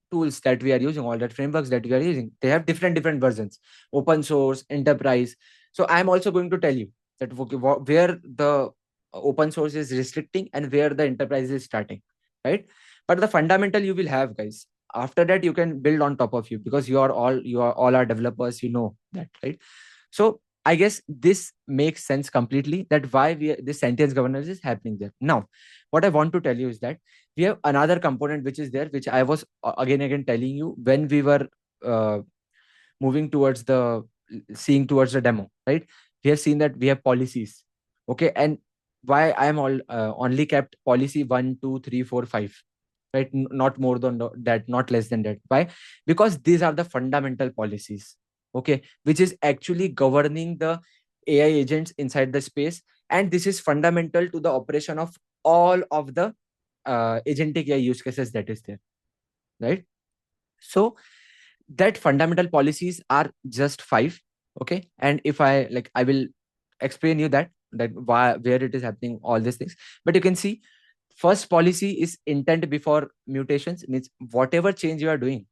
tools that we are using, all that frameworks that we are using, they have different versions, open source, enterprise. So I'm also going to tell you that okay, where the open source is restricting and where the enterprise is starting, right? But the fundamental you will have, guys. After that, you can build on top of you because you are all our developers. You know that, right? So I guess this makes sense completely that why this sentience governance is happening there. Now, what I want to tell you is that we have another component which is there, which I was again telling you when we were uh, moving towards the seeing towards the demo, right? We have seen that we have policies, okay, and why I am all only kept policy 1, 2, 3, 4, 5, right? Not more than that, not less than that. Why? Because these are the fundamental policies, okay, which is actually governing the AI agents inside the space, and this is fundamental to the operation of all of the agentic AI use cases that is there, right? So that fundamental policies are just five. Okay, and if I like, I will explain you that why, where it is happening, all these things. But you can see, first policy is intent before mutations, means whatever change you are doing,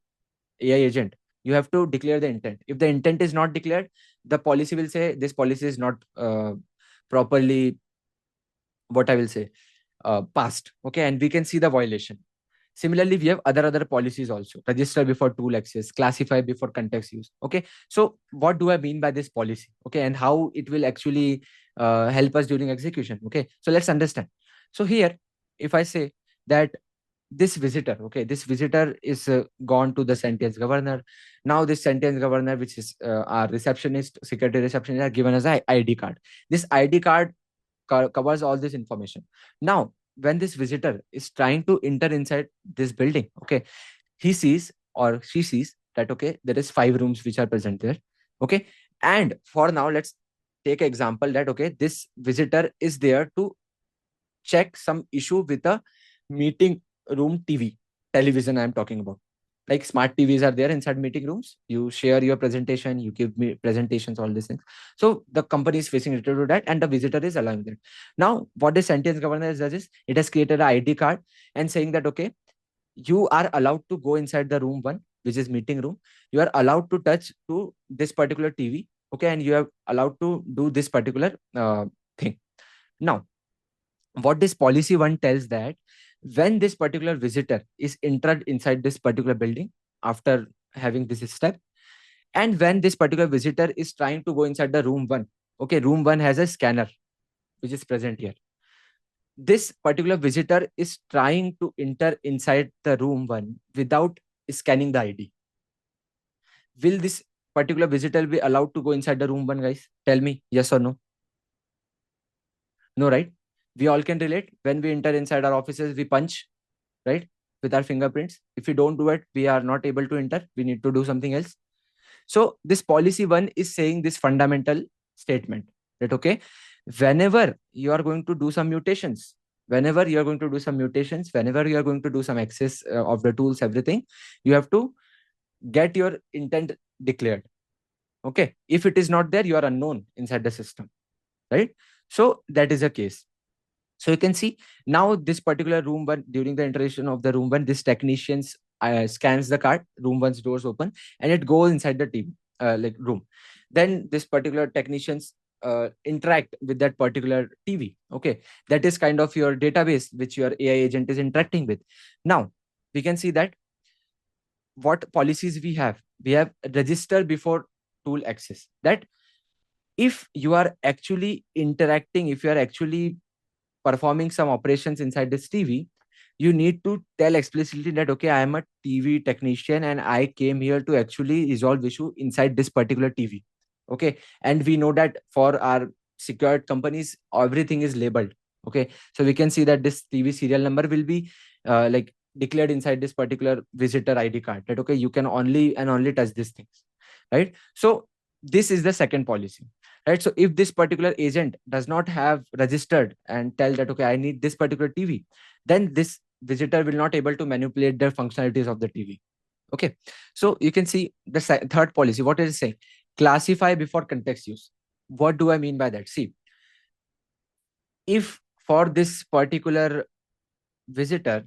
AI agent, you have to declare the intent. If the intent is not declared, the policy will say this policy is not properly, what I will say, passed. Okay, and we can see the violation. Similarly, we have other policies also: register before tool access, classify before context use. Okay, so what do I mean by this policy? Okay, and how it will actually help us during execution. Okay, so let's understand. So here, if I say that this visitor, okay, this visitor is gone to the sentience governor. Now this sentience governor, which is our receptionist, security receptionist, are given as a ID card. This ID card covers all this information. Now when this visitor is trying to enter inside this building, okay, he sees or she sees that, okay, there is 5 rooms which are present there. Okay, and for now, let's take example that, okay, this visitor is there to check some issue with a meeting room TV, television I'm talking about. Like smart TVs are there inside meeting rooms. You share your presentation, you give me presentations, all these things. So the company is facing related to that, and the visitor is allowing that. Now, what the sentence governor does is it has created an ID card and saying that, okay, you are allowed to go inside the room one, which is meeting room. You are allowed to touch to this particular TV. Okay, and you are allowed to do this particular thing. Now, what this policy one tells that when this particular visitor is entered inside this particular building after having this step, and when this particular visitor is trying to go inside the room one, okay, room one has a scanner which is present here. This particular visitor is trying to enter inside the room one without scanning the ID. Will this particular visitor be allowed to go inside the room one, guys? Tell me, yes or no? No, right? We all can relate. When we enter inside our offices, we punch, right, with our fingerprints. If we don't do it, we are not able to enter. We need to do something else. So this policy one is saying this fundamental statement that, okay, whenever you are going to do some mutations, whenever you are going to do some mutations, whenever you are going to do some access of the tools, everything, you have to get your intent declared. Okay, if it is not there, you are unknown inside the system, right? So that is a case. So you can see now this particular room one, during the iteration of the room one, this technicians scans the card, room one's doors open, and it goes inside the team, like room. Then this particular technicians interact with that particular TV. Okay, that is kind of your database which your AI agent is interacting with. Now we can see that what policies we have. We have register before tool access. That if you are actually interacting, if you are actually performing some operations inside this TV, you need to tell explicitly that, okay, I am a TV technician and I came here to actually resolve issue inside this particular TV. Okay, and we know that for our secured companies, everything is labeled. Okay, so we can see that this TV serial number will be like declared inside this particular visitor ID card. That, okay, you can only and only touch these things, right? So this is the second policy, right? So if this particular agent does not have registered and tell that, okay, I need this particular TV, then this visitor will not able to manipulate the functionalities of the TV. Okay, so you can see the third policy, what is it saying? Classify before context use. What do I mean by that? See, if for this particular visitor,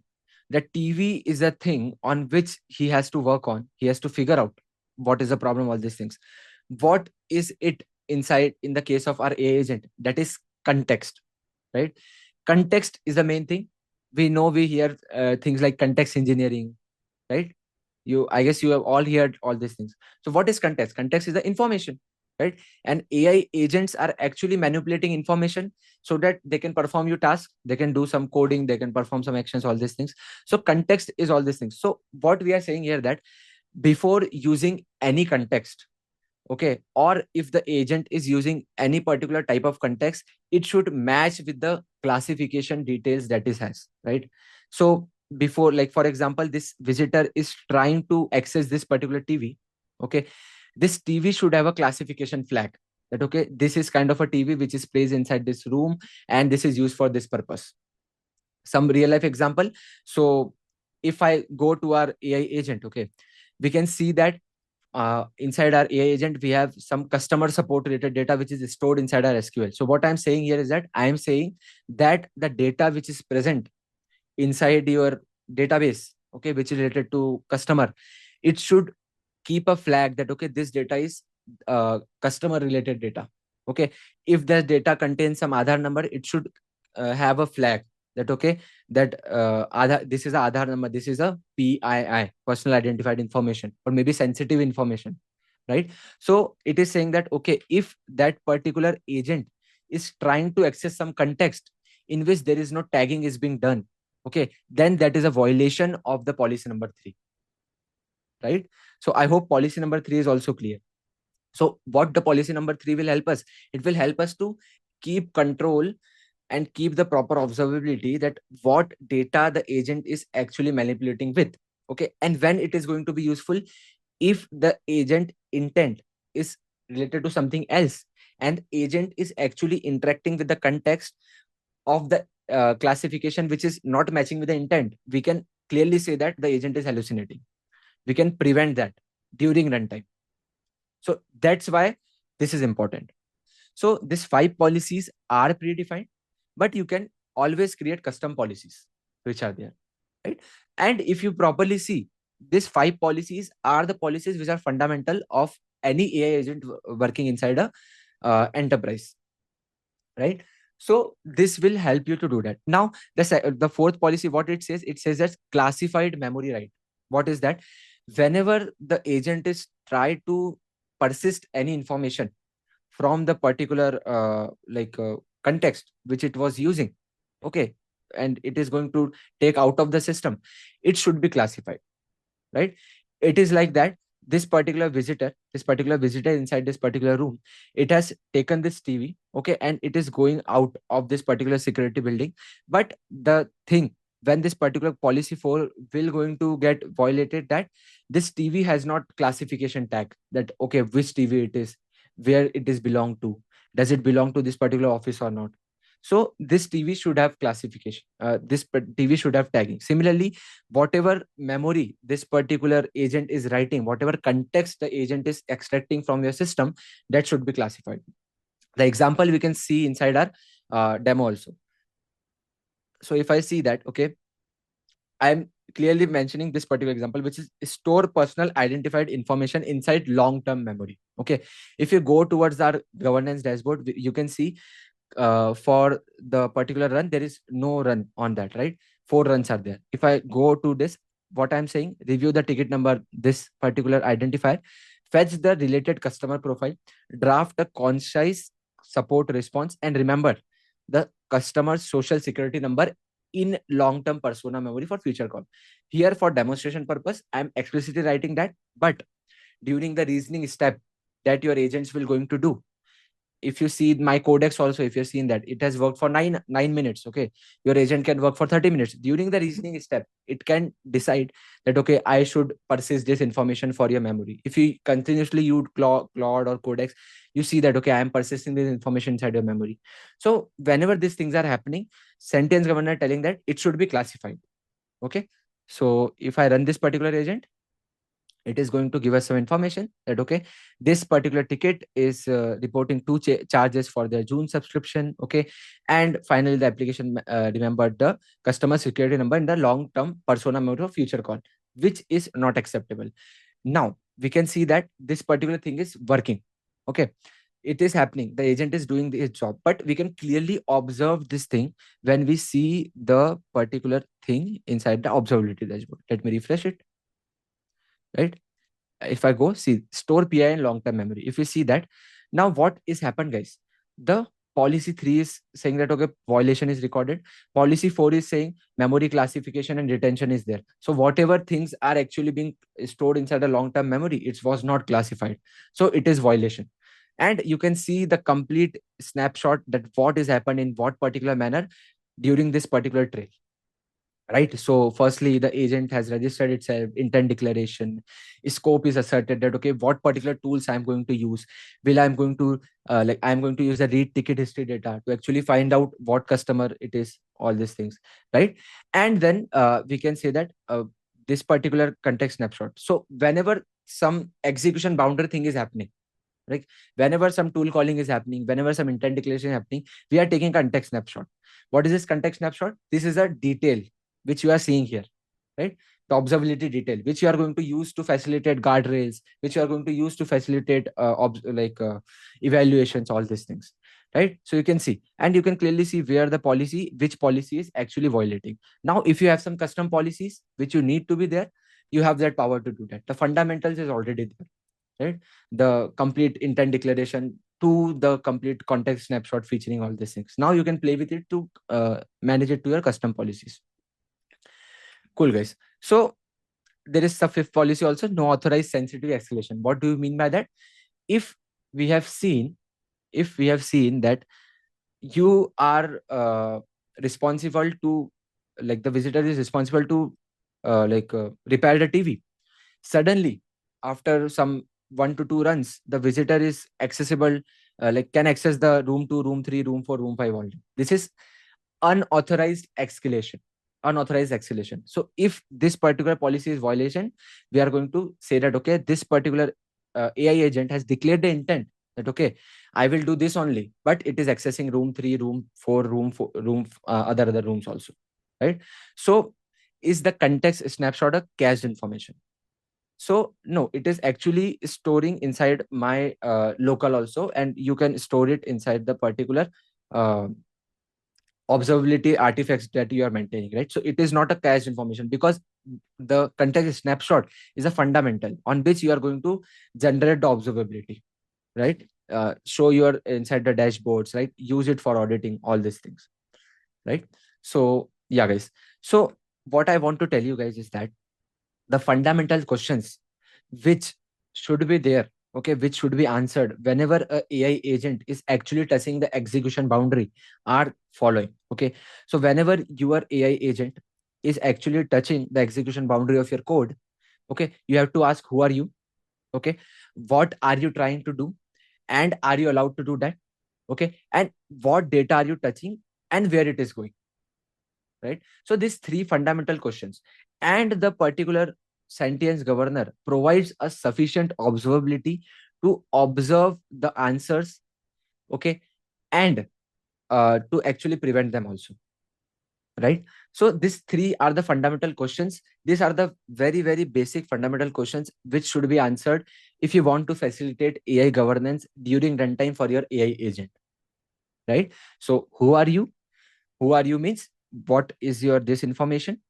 the TV is a thing on which he has to work on, he has to figure out what is the problem, all these things. What is it inside in the case of our AI agent? That is context, right? Context is the main thing. We know, we hear things like context engineering, right? I guess you have all heard all these things. So what is context? Context is the information, right? And AI agents are actually manipulating information so that they can perform your task, they can do some coding, they can perform some actions, all these things. So context is all these things. So what we are saying here, that before using any context, okay, or if the agent is using any particular type of context, it should match with the classification details that it has, right? So before, like for example, this visitor is trying to access this particular TV. Okay, this TV should have a classification flag. that okay, this is kind of a TV which is placed inside this room and this is used for this purpose. Some real life example. So if I go to our AI agent, okay, we can see that inside our AI agent, we have some customer support related data which is stored inside our SQL. So what I'm saying here is that I am saying that the data which is present inside your database, okay, which is related to customer, it should keep a flag that okay, this data is customer related data. Okay, if the data contains some Aadhaar number, it should have a flag that okay, that Aadhaar, this is a Aadhaar number, this is a PII, personal identified information, or maybe sensitive information, right? So it is saying that okay, if that particular agent is trying to access some context in which there is no tagging is being done, okay, then that is a violation of the policy number 3, right? So I hope policy number 3 is also clear. So what the policy number 3 will help us, it will help us to keep control and keep the proper observability that what data the agent is actually manipulating with. Okay, and when it is going to be useful, if the agent intent is related to something else and agent is actually interacting with the context of the classification which is not matching with the intent, we can clearly say that the agent is hallucinating. We can prevent that during runtime. So that's why this is important. So these 5 policies are predefined, but you can always create custom policies which are there, right? And if you properly see, these 5 policies are the policies which are fundamental of any AI agent working inside a enterprise, right? So this will help you to do that. Now the fourth policy, what it says that classified memory right. What is that? Whenever the agent is try to persist any information from the particular context which it was using, okay, and it is going to take out of the system, it should be classified, right? It is like that this particular visitor inside this particular room, it has taken this TV, okay, and it is going out of this particular security building. But the thing, when this particular policy 4 will going to get violated, that this TV has not classification tag that okay, which TV it is, where it is belong to, does it belong to this particular office or not. So this TV should have classification, TV should have tagging. Similarly, whatever memory this particular agent is writing, whatever context the agent is extracting from your system, that should be classified. The example we can see inside our demo also. So if I see that, okay, I'm clearly mentioning this particular example, which is store personal identified information inside long-term memory. Okay, if you go towards our governance dashboard, you can see for the particular run, there is no run on that, right? 4 runs are there. If I go to this, what I'm saying, review the ticket number, this particular identifier, fetch the related customer profile, draft a concise support response, and remember the customer's social security number in long-term persona memory for future call. Here, for demonstration purpose, I'm explicitly writing that, but during the reasoning step that your agents will going to do, if you see my codex also, if you're seeing that it has worked for 9 minutes, okay, your agent can work for 30 minutes. During the reasoning step, it can decide that okay, I should persist this information for your memory. If you continuously use Claude or codex, you see that okay, I am persisting this information inside your memory. So whenever these things are happening, sentience governor telling that it should be classified. Okay, so if I run this particular agent, it is going to give us some information that okay, this particular ticket is reporting two charges for their June subscription, okay, and finally the application remembered the customer security number in the long term persona memory of future call, which is not acceptable. Now we can see that this particular thing is working, okay, it is happening, the agent is doing his job, but we can clearly observe this thing when we see the particular thing inside the observability dashboard. Let me refresh it, right? If I go see store PI in long-term memory, if you see that, now what is happened, guys? The policy 3 is saying that okay, violation is recorded. Policy 4 is saying memory classification and retention is there. So whatever things are actually being stored inside a long-term memory, it was not classified. So it is violation. And you can see the complete snapshot that what is happened in what particular manner during this particular trail. right? So firstly, the agent has registered itself, intent declaration, scope is asserted that, okay, what particular tools I'm going to use. Will I'm going to I'm going to use the read ticket history data to actually find out what customer it is, all these things, right? And then we can say that this particular context snapshot. So whenever some execution boundary thing is happening, like whenever some tool calling is happening, whenever some intent declaration is happening, we are taking context snapshot. What is this context snapshot? This is a detail which you are seeing here, right? The observability detail, which you are going to use to facilitate guardrails, which you are going to use to facilitate evaluations, all these things, right? So you can see, and you can clearly see where the policy, which policy is actually violating. Now, if you have some custom policies which you need to be there, you have that power to do that. The fundamentals is already there, right? The complete intent declaration to the complete context snapshot featuring all these things. Now you can play with it to manage it to your custom policies. Cool, guys. So there is a fifth policy also, no authorized sensitive escalation. What do you mean by that? If we have seen, if we have seen that you are responsible to, like the visitor is responsible to repair the TV. Suddenly, after some 1 to 2 runs, the visitor is accessible, can access the room 2, room 3, room 4, room 5 already. This is unauthorized escalation. Unauthorized escalation. So if this particular policy is violation, we are going to say that, okay, this particular AI agent has declared the intent that, okay, I will do this only, but it is accessing room 3, room 4, other rooms also, right? So is the context snapshot a cached information? So no, it is actually storing inside my local also, and you can store it inside the particular uh, observability artifacts that you are maintaining, right? So it is not a cached information, because the context snapshot is a fundamental on which you are going to generate the observability, right? Show your inside the dashboards, right? Use it for auditing, all these things, right? So yeah, guys. So what I want to tell you guys is that the fundamental questions which should be there, okay, which should be answered whenever a AI agent is actually touching the execution boundary, are following. Okay, so whenever your AI agent is actually touching the execution boundary of your code, okay, you have to ask, who are you? Okay, what are you trying to do, and are you allowed to do that? Okay, and what data are you touching, and where it is going, right? So these three fundamental questions, and the particular sentience governor provides a sufficient observability to observe the answers, okay, and to actually prevent them also, right? So these three are the fundamental questions. These are the very, very basic fundamental questions which should be answered if you want to facilitate AI governance during runtime for your AI agent, right? So who are you means what is your this information,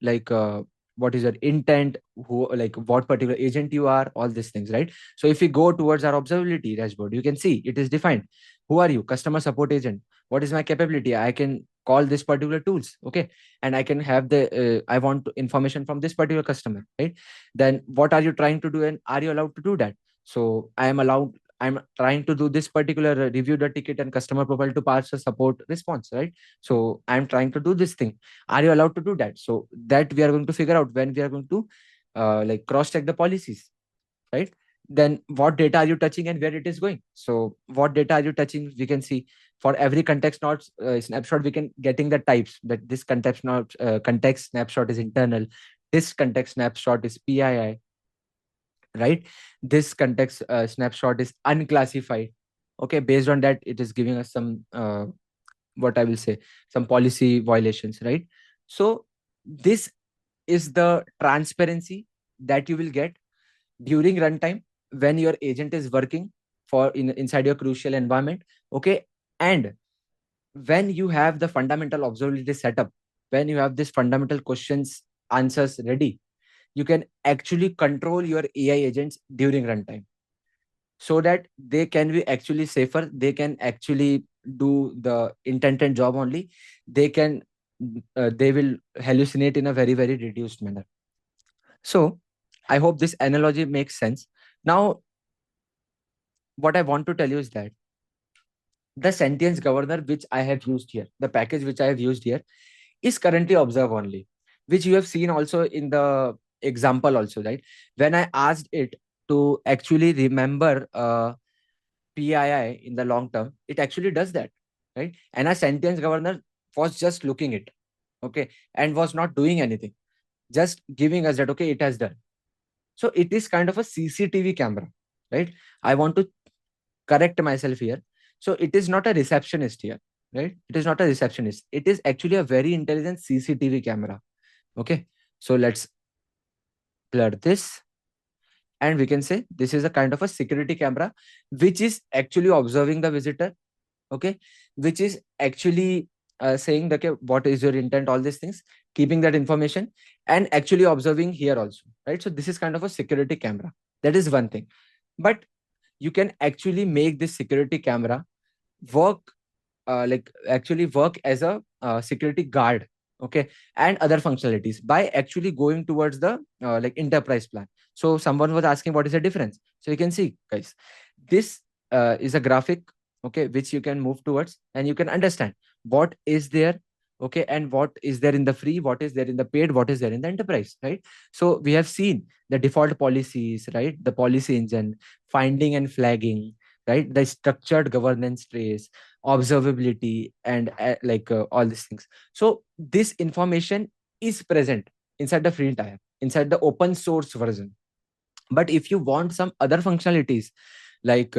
what is your intent, who, like what particular agent you are, all these things, right? So if we go towards our observability dashboard, you can see it is defined. Who are you? Customer support agent. What is my capability? I can call this particular tools, okay, and I can have the I want information from this particular customer, right? Then what are you trying to do, and are you allowed to do that? So I am allowed, I'm trying to do this particular review the ticket and customer profile to pass a support response, right? So I'm trying to do this thing. Are you allowed to do that? So that we are going to figure out when we are going to cross check the policies, right? Then what data are you touching and where it is going? So what data are you touching? We can see for every context not snapshot, we can getting the types that this context snapshot is internal. This context snapshot is PII, right? This context snapshot is unclassified. Okay, based on that, it is giving us some what I will say, some policy violations, right? So this is the transparency that you will get during runtime when your agent is working inside your crucial environment. Okay, and when you have the fundamental observability setup, when you have this fundamental questions answers ready, you can actually control your AI agents during runtime so that they can be actually safer. They can actually do the intended job only. They can they will hallucinate in a very, very reduced manner. So I hope this analogy makes sense. Now, what I want to tell you is that the sentience governor which I have used here, the package which I have used here, is currently observe only. which you have seen also in the example also, right? When I asked it to actually remember PII in the long term, it actually does that, right? And a sentence governor was just looking it, okay, and was not doing anything, just giving us that, okay, it has done. So it is kind of a CCTV camera, right? I want to correct myself here. So it is not a receptionist here, right? It is not a receptionist. It is actually a very intelligent CCTV camera. Okay. So let's blur this. And we can say this is a kind of a security camera, which is actually observing the visitor. Okay. Which is actually saying that, okay, what is your intent, all these things, keeping that information and actually observing here also, right? So this is kind of a security camera. That is one thing. But you can actually make this security camera work, like actually work as a security guard, okay, and other functionalities by actually going towards the like enterprise plan. So someone was asking what is the difference. So you can see, guys, this is a graphic, okay, which you can move towards and you can understand what is there, okay, and what is there in the free, what is there in the paid, what is there in the enterprise, right? So we have seen the default policies, right, the policy engine, finding and flagging, right, the structured governance trace, observability, and all these things. So this information is present inside the free tier, inside the open source version. But if you want some other functionalities, like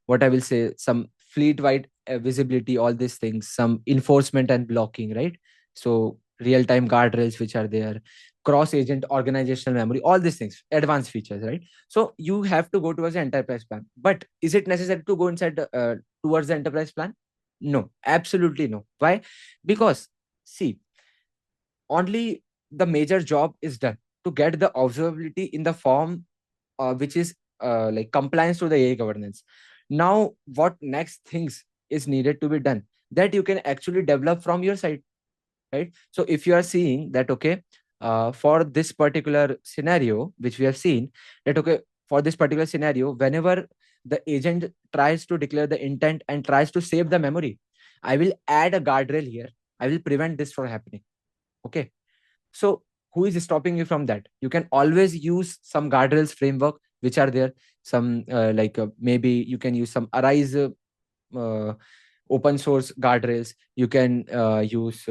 what I will say, some fleet wide visibility, all these things, some enforcement and blocking, right? So real time guardrails which are there, cross agent organizational memory, all these things, advanced features, right? So you have to go towards the enterprise plan. But is it necessary to go inside towards the enterprise plan? No, absolutely no. Why? Because see, only the major job is done to get the observability in the form which is like compliance to the AI governance. Now, what next things is needed to be done that you can actually develop from your side, right? So if you are seeing that, okay, for this particular scenario, which we have seen, that, okay, for this particular scenario, whenever the agent tries to declare the intent and tries to save the memory, I will add a guardrail here. I will prevent this from happening. Okay. So who is stopping you from that? You can always use some guardrails framework which are there. Some maybe you can use some arise uh, open source guardrails. You can use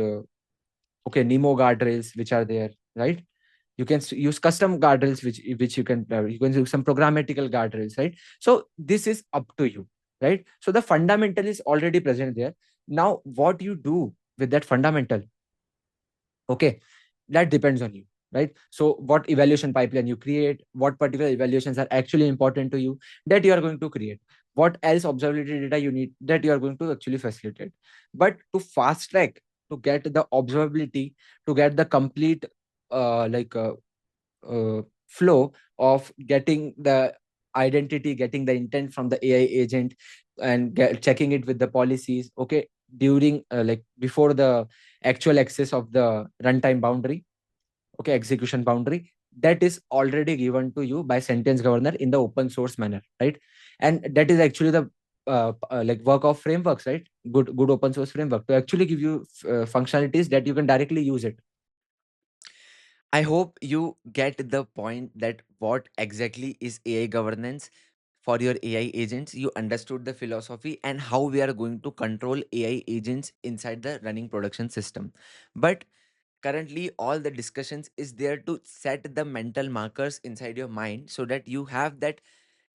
okay, Nemo guardrails which are there, right? You can use custom guardrails which you can use some programmatical guardrails, right? So this is up to you, right? So the fundamental is already present there. Now what you do with that fundamental, okay, that depends on you, right? So what evaluation pipeline you create, what particular evaluations are actually important to you, that you are going to create, what else observability data you need, that you are going to actually facilitate. But to fast track, to get the observability, to get the complete uh, like uh, flow of getting the identity, getting the intent from the AI agent, and checking it with the policies, okay, during before the actual access of the runtime boundary, okay, execution boundary, that is already given to you by sentence governor in the open source manner, right? And that is actually the work of frameworks, right? Good open source framework to actually give you functionalities that you can directly use it. I hope you get the point that what exactly is AI governance for your AI agents. You understood the philosophy and how we are going to control AI agents inside the running production system. But currently, all the discussions is there to set the mental markers inside your mind so that you have that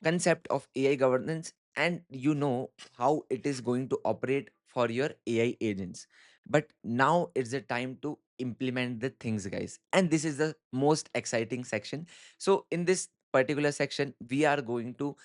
concept of AI governance and you know how it is going to operate for your AI agents. But now it's the time to implement the things, guys. And this is the most exciting section. So, in this particular section, we are going to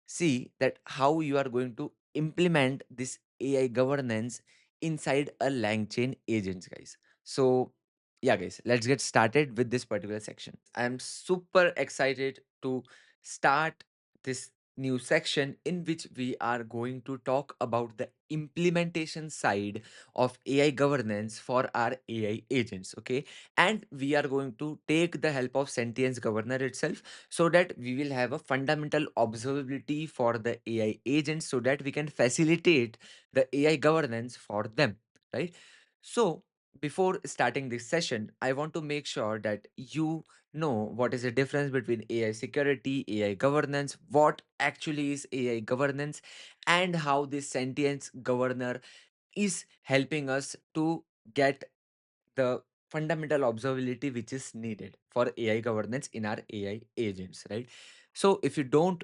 see that how you are going to implement this AI governance inside a LangChain agents, guys. So, yeah, guys, let's get started with this particular section. I'm super excited to start this new section in which we are going to talk about the implementation side of AI governance for our AI agents. Okay, and we are going to take the help of Sentience Governor itself so that we will have a fundamental observability for the AI agents so that we can facilitate the AI governance for them, right? So before starting this session, I want to make sure that you know what is the difference between AI security, AI governance, what actually is AI governance, and how this sentience governor is helping us to get the fundamental observability which is needed for AI governance in our AI agents, right? So if you don't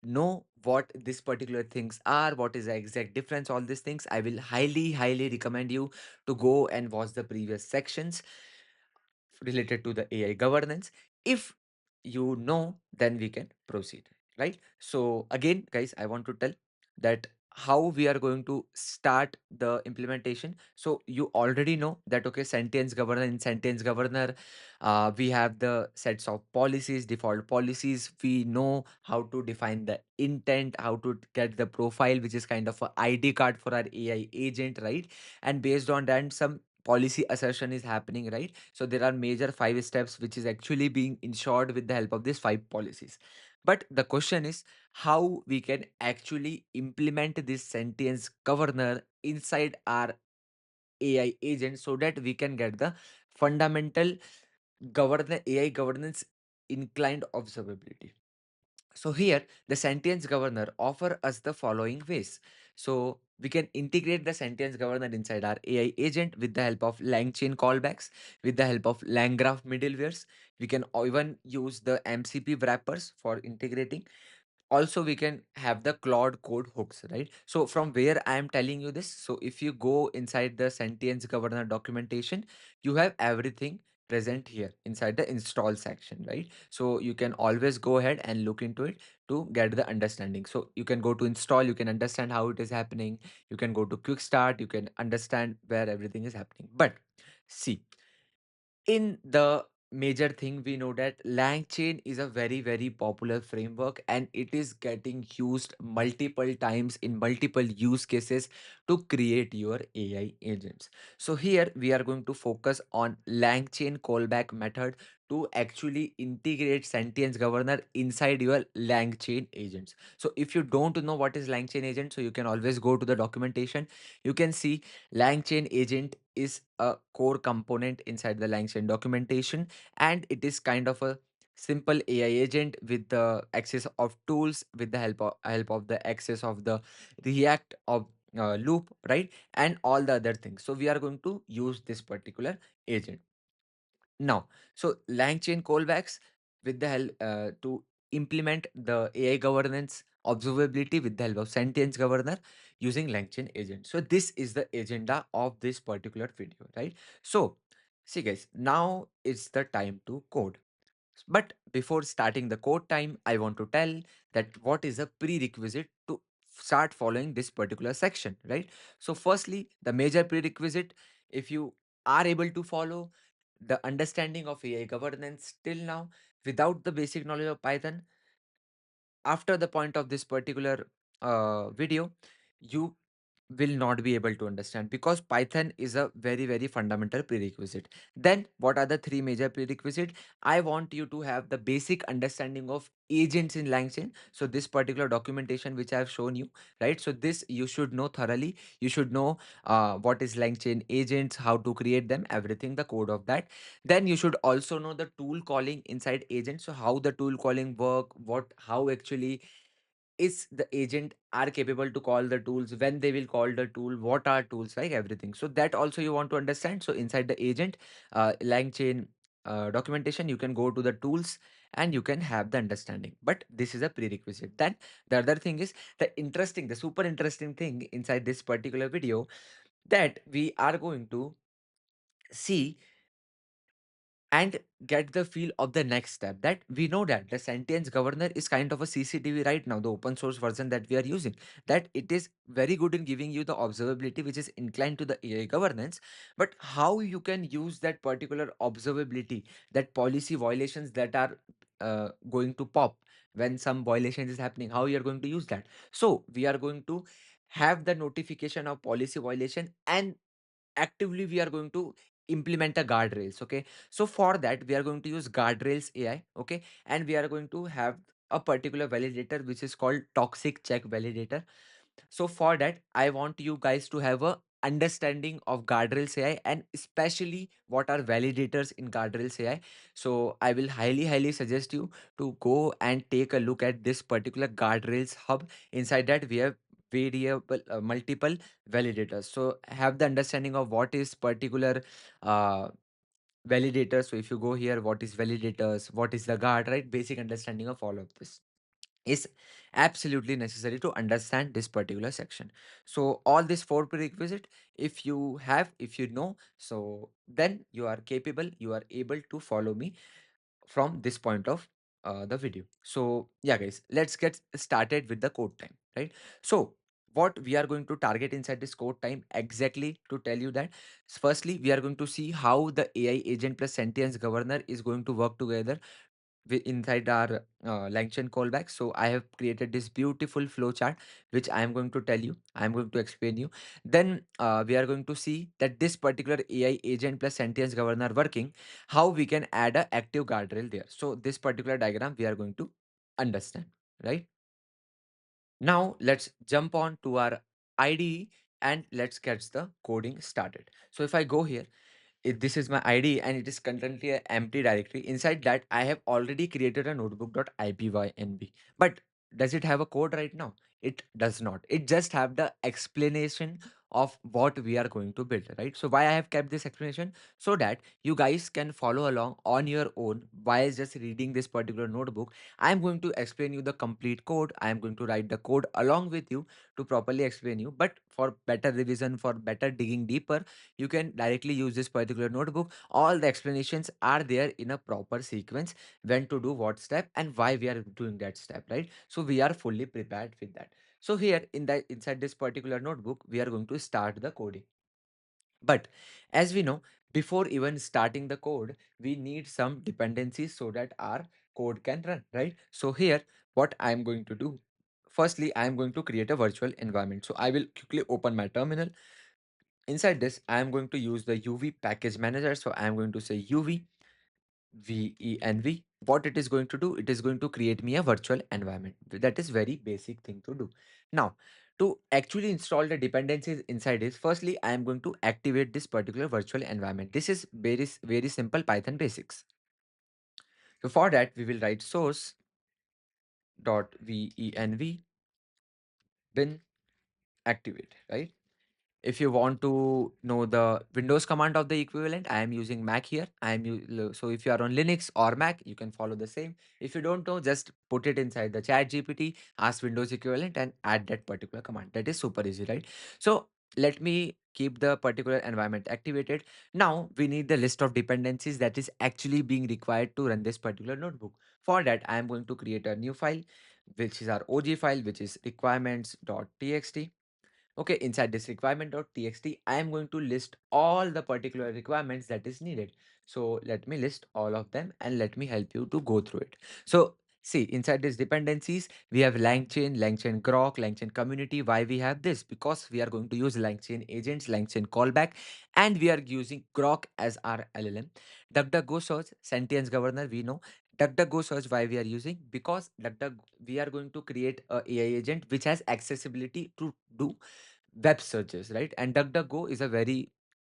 know what these particular things are, what is the exact difference, all these things, I will highly recommend you to go and watch the previous sections related to the AI governance. If you know, then we can proceed, right? So again, guys, I want to tell that how we are going to start the implementation. So you already know that, okay, sentience governor, in sentience governor, we have the sets of policies, default policies. We know how to define the intent, how to get the profile, which is kind of a ID card for our AI agent, right? And based on that, some policy assertion is happening, right? So there are major five steps which is actually being ensured with the help of these five policies. But the question is how we can actually implement this sentience governor inside our AI agent so that we can get the fundamental AI governance inclined observability. So here, the sentience governor offer us the following ways. So we can integrate the sentience governor inside our AI agent with the help of LangChain callbacks, with the help of LangGraph middlewares. We can even use the MCP wrappers for integrating. Also we can have the Claude code hooks, right? So from where I am telling you this, so if you go inside the sentience governor documentation, you have everything present here inside the install section, right? So you can always go ahead and look into it to get the understanding. So you can go to install, you can understand how it is happening, you can go to quick start, you can understand where everything is happening. But see, in the major thing, we know that LangChain is a very popular framework and it is getting used multiple times in multiple use cases to create your AI agents. So here we are going to focus on LangChain callback method to actually integrate sentience governor inside your LangChain agents. So if you don't know what is LangChain agent, so you can always go to the documentation. You can see LangChain agent is a core component inside the LangChain documentation, and it is kind of a simple AI agent with the access of tools, with the help of the access of the React of loop, right, and all the other things. So we are going to use this particular agent. Now, so LangChain callbacks with the help to implement the AI governance observability with the help of sentience governor using LangChain agent. So this is the agenda of this particular video, right? So see guys, now it's the time to code. But before starting the code time, I want to tell that what is a prerequisite to start following this particular section, right? So firstly, the major prerequisite, if you are able to follow the understanding of AI governance till now without the basic knowledge of Python, after the point of this particular video, you will not be able to understand because Python is a very fundamental prerequisite. Then what are the three major prerequisites? I want you to have the basic understanding of agents in LangChain. So this particular documentation which I have shown you, right? So this you should know thoroughly. You should know what is LangChain agents, how to create them, everything, the code of that. Then you should also know the tool calling inside agents. So how the tool calling work, how actually is the agent are capable to call the tools, when they will call the tool, what are tools, like everything. So that also you want to understand. So inside the agent LangChain documentation, you can go to the tools and you can have the understanding, but this is a prerequisite. Then the other thing is the super interesting thing inside this particular video, that we are going to see and get the feel of the next step, that we know that the sentience governor is kind of a CCTV right now, the open source version that we are using, that it is very good in giving you the observability which is inclined to the AI governance. But how you can use that particular observability, that policy violations that are going to pop when some violations is happening, how you are going to use that. So we are going to have the notification of policy violation, and actively we are going to implement a guardrails. Okay, so for that we are going to use guardrails AI. Okay, and we are going to have a particular validator which is called toxic check validator. So for that I want you guys to have a understanding of guardrails AI, and especially what are validators in guardrails AI. So I will highly suggest you to go and take a look at this particular guardrails hub. Inside that we have variable multiple validators, so have the understanding of what is particular uh, validators. So if you go here, what is validators, what is the guard, right? Basic understanding of all of this is absolutely necessary to understand this particular section. So all these four prerequisite, if you have, if you know, so then you are capable, you are able to follow me from this point of the video. So yeah guys, let's get started with the code time, right? So what we are going to target inside this code time, exactly to tell you that, firstly we are going to see how the AI agent plus sentience governor is going to work together inside our LangChain callback. So I have created this beautiful flow chart, which I am going to tell you, I am going to explain you. Then we are going to see that this particular AI agent plus sentience governor working, how we can add a active guardrail there. So this particular diagram we are going to understand, right? Now let's jump on to our IDE and let's get the coding started. So if I go here, this is my ID and it is currently an empty directory. Inside that, I have already created a notebook.ipynb. But does it have a code right now? It does not. It just have the explanation of what we are going to build, right? So why I have kept this explanation? So that you guys can follow along on your own while just reading this particular notebook. I am going to explain you the complete code. I am going to write the code along with you to properly explain you. But for better revision, for better digging deeper, you can directly use this particular notebook. All the explanations are there in a proper sequence, when to do what step and why we are doing that step, right? So we are fully prepared with that. So here in the inside this particular notebook, we are going to start the coding. But as we know, before even starting the code, we need some dependencies so that our code can run, right? So here, what I am going to do, firstly I am going to create a virtual environment. So I will quickly open my terminal. Inside this, I am going to use the UV package manager. So I am going to say UV VENV. What it is going to do, it is going to create me a virtual environment. That is very basic thing to do. Now, to actually install the dependencies inside this, firstly, I am going to activate this particular virtual environment. This is very simple Python basics. So for that, we will write source dot venv bin activate, right? If you want to know the Windows command of the equivalent, I am using Mac here. So if you are on Linux or Mac, you can follow the same. If you don't know, just put it inside the chat GPT, ask Windows equivalent and add that particular command. That is super easy, right? So let me keep the particular environment activated. Now we need the list of dependencies that is actually being required to run this particular notebook. For that, I am going to create a new file, which is our OG file, which is requirements.txt. Okay, inside this requirement.txt, I am going to list all the particular requirements that is needed. So let me list all of them and let me help you to go through it. So see, inside these dependencies, we have LangChain, LangChain Grok, LangChain Community. Why we have this? Because we are going to use LangChain agents, LangChain Callback, and we are using Grok as our LLM. DuckDuckGo search, Sentience Governor, we know. DuckDuckGo search, why we are using? Because we are going to create a AI agent which has accessibility to do web searches, right? And DuckDuckGo is a very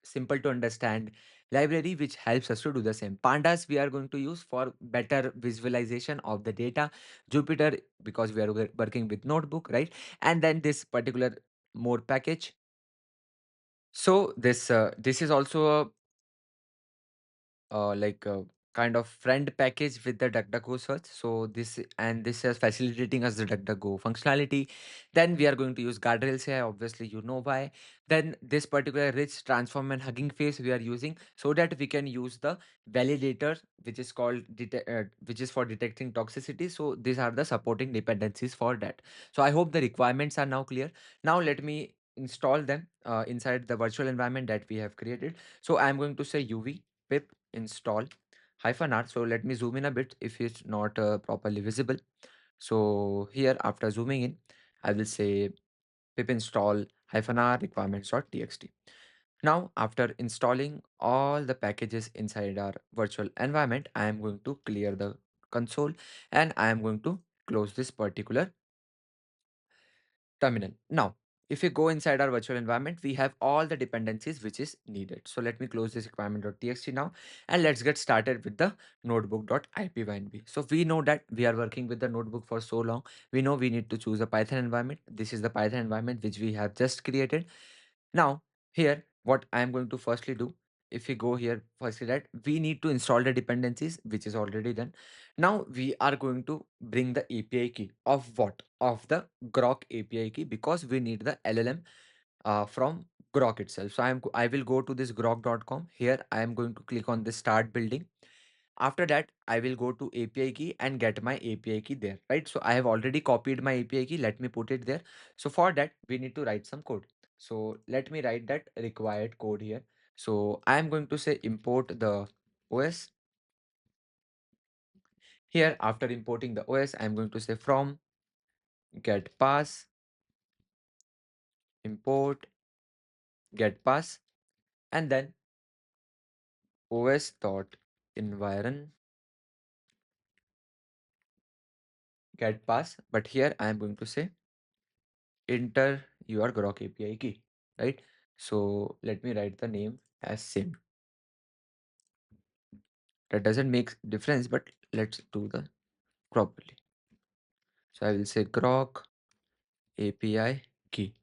simple to understand library which helps us to do the same. Pandas we are going to use for better visualization of the data. Jupyter, because we are working with notebook, right? And then this particular more package. So this is also a like a kind of friend package with the DuckDuckGo search. So this is facilitating us the DuckDuckGo functionality. Then we are going to use guardrails here. Obviously, you know why. Then this particular rich transform and hugging face we are using so that we can use the validator, which is called which is for detecting toxicity. So these are the supporting dependencies for that. So I hope the requirements are now clear. Now let me install them inside the virtual environment that we have created. So I am going to say UV pip install -r. So let me zoom in a bit if it's not properly visible. So here after zooming in, I will say pip install -r requirements.txt. Now after installing all the packages inside our virtual environment, I am going to clear the console and I am going to close this particular terminal. Now, if we go inside our virtual environment, we have all the dependencies which is needed. So let me close this requirement.txt now, and let's get started with the notebook.ipynb. So we know that we are working with the notebook for so long. We know we need to choose a Python environment. This is the Python environment which we have just created. Now, here, what I am going to firstly do, if we go here, firstly, that we need to install the dependencies, which is already done. Now, we are going to bring the API key of what? Of the Grok API key, because we need the LLM from Grok itself. So I will go to this grok.com. Here, I am going to click on the start building. After that, I will go to API key and get my API key there, right? So I have already copied my API key. Let me put it there. So for that, we need to write some code. So let me write that required code here. So I am going to say import the OS. Here, after importing the OS, I am going to say from get pass, import, get pass, and then os dot environ get pass. But here I am going to say enter your Grok API key, right? So let me write the name as same. That doesn't make difference, but let's do the properly. So I will say Grok API key.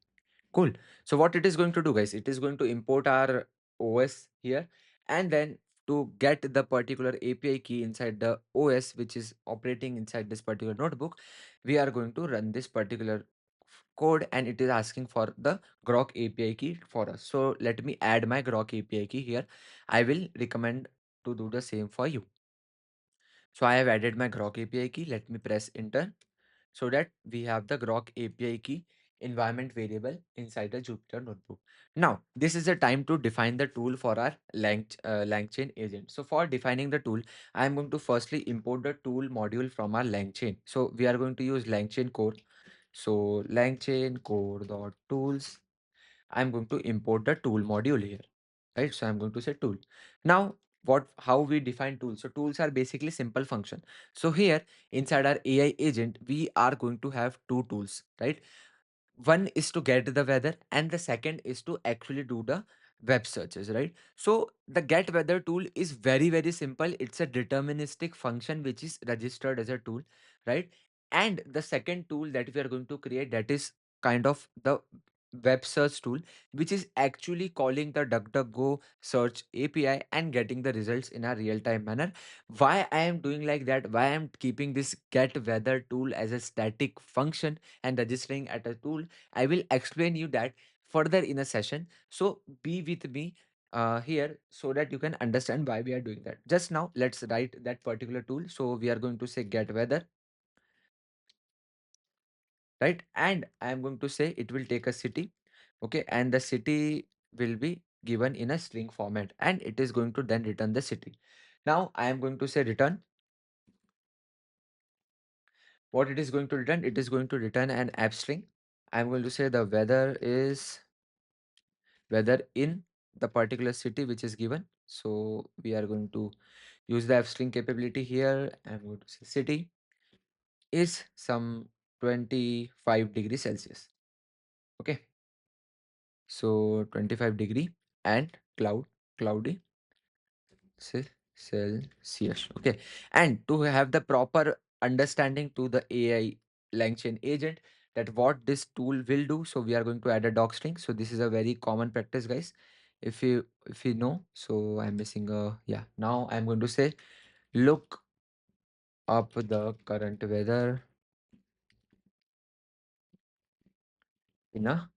Cool. So what it is going to do, guys, it is going to import our OS here, and then to get the particular API key inside the OS, which is operating inside this particular notebook, we are going to run this particular code, and it is asking for the Grok API key for us. So let me add my Grok API key here. I will recommend to do the same for you. So I have added my Grok API key. Let me press enter so that we have the Grok API key environment variable inside the Jupyter notebook. Now, this is the time to define the tool for our LangChain agent. So for defining the tool, I am going to firstly import the tool module from our LangChain. So we are going to use LangChain core. So LangChain core.tools. I'm going to import the tool module here, right? So I'm going to say tool. Now, how we define tools? So tools are basically simple function. So here inside our AI agent, we are going to have two tools, right? One is to get the weather, and the second is to actually do the web searches, right? So the get weather tool is very simple. It's a deterministic function which is registered as a tool, right? And the second tool that we are going to create, that is kind of the web search tool, which is actually calling the DuckDuckGo search API and getting the results in a real-time manner. Why I am doing like that? Why I am keeping this get weather tool as a static function and registering at a tool? I will explain you that further in a session. So be with me here so that you can understand why we are doing that. Just now, let's write that particular tool. So we are going to say get weather, right? And I am going to say it will take a city, okay? And the city will be given in a string format, and it is going to then return the city. Now I am going to say return. What it is going to return? It is going to return an app string. I'm going to say the weather is weather in the particular city which is given. So we are going to use the f string capability here. I'm going to say city is some 25 degrees Celsius. Okay. So 25 degree and cloudy Celsius. Okay. And to have the proper understanding to the AI LangChain agent, that what this tool will do, so we are going to add a doc string. So this is a very common practice, guys. If you know, so I'm missing a yeah. Now I'm going to say look up the current weather in a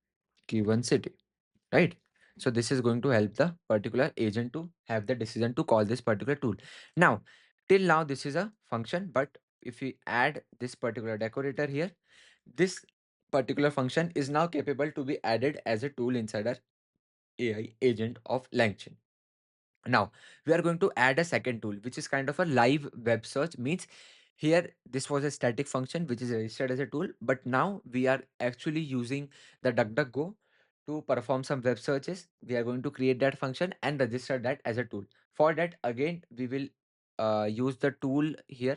given city, right? So this is going to help the particular agent to have the decision to call this particular tool. Now, till now this is a function, but if we add this particular decorator here, this particular function is now capable to be added as a tool inside our AI agent of LangChain. Now, we are going to add a second tool, which is kind of a live web search. Means here, this was a static function which is registered as a tool, but now we are actually using the DuckDuckGo to perform some web searches. We are going to create that function and register that as a tool. For that, again, we will use the tool here,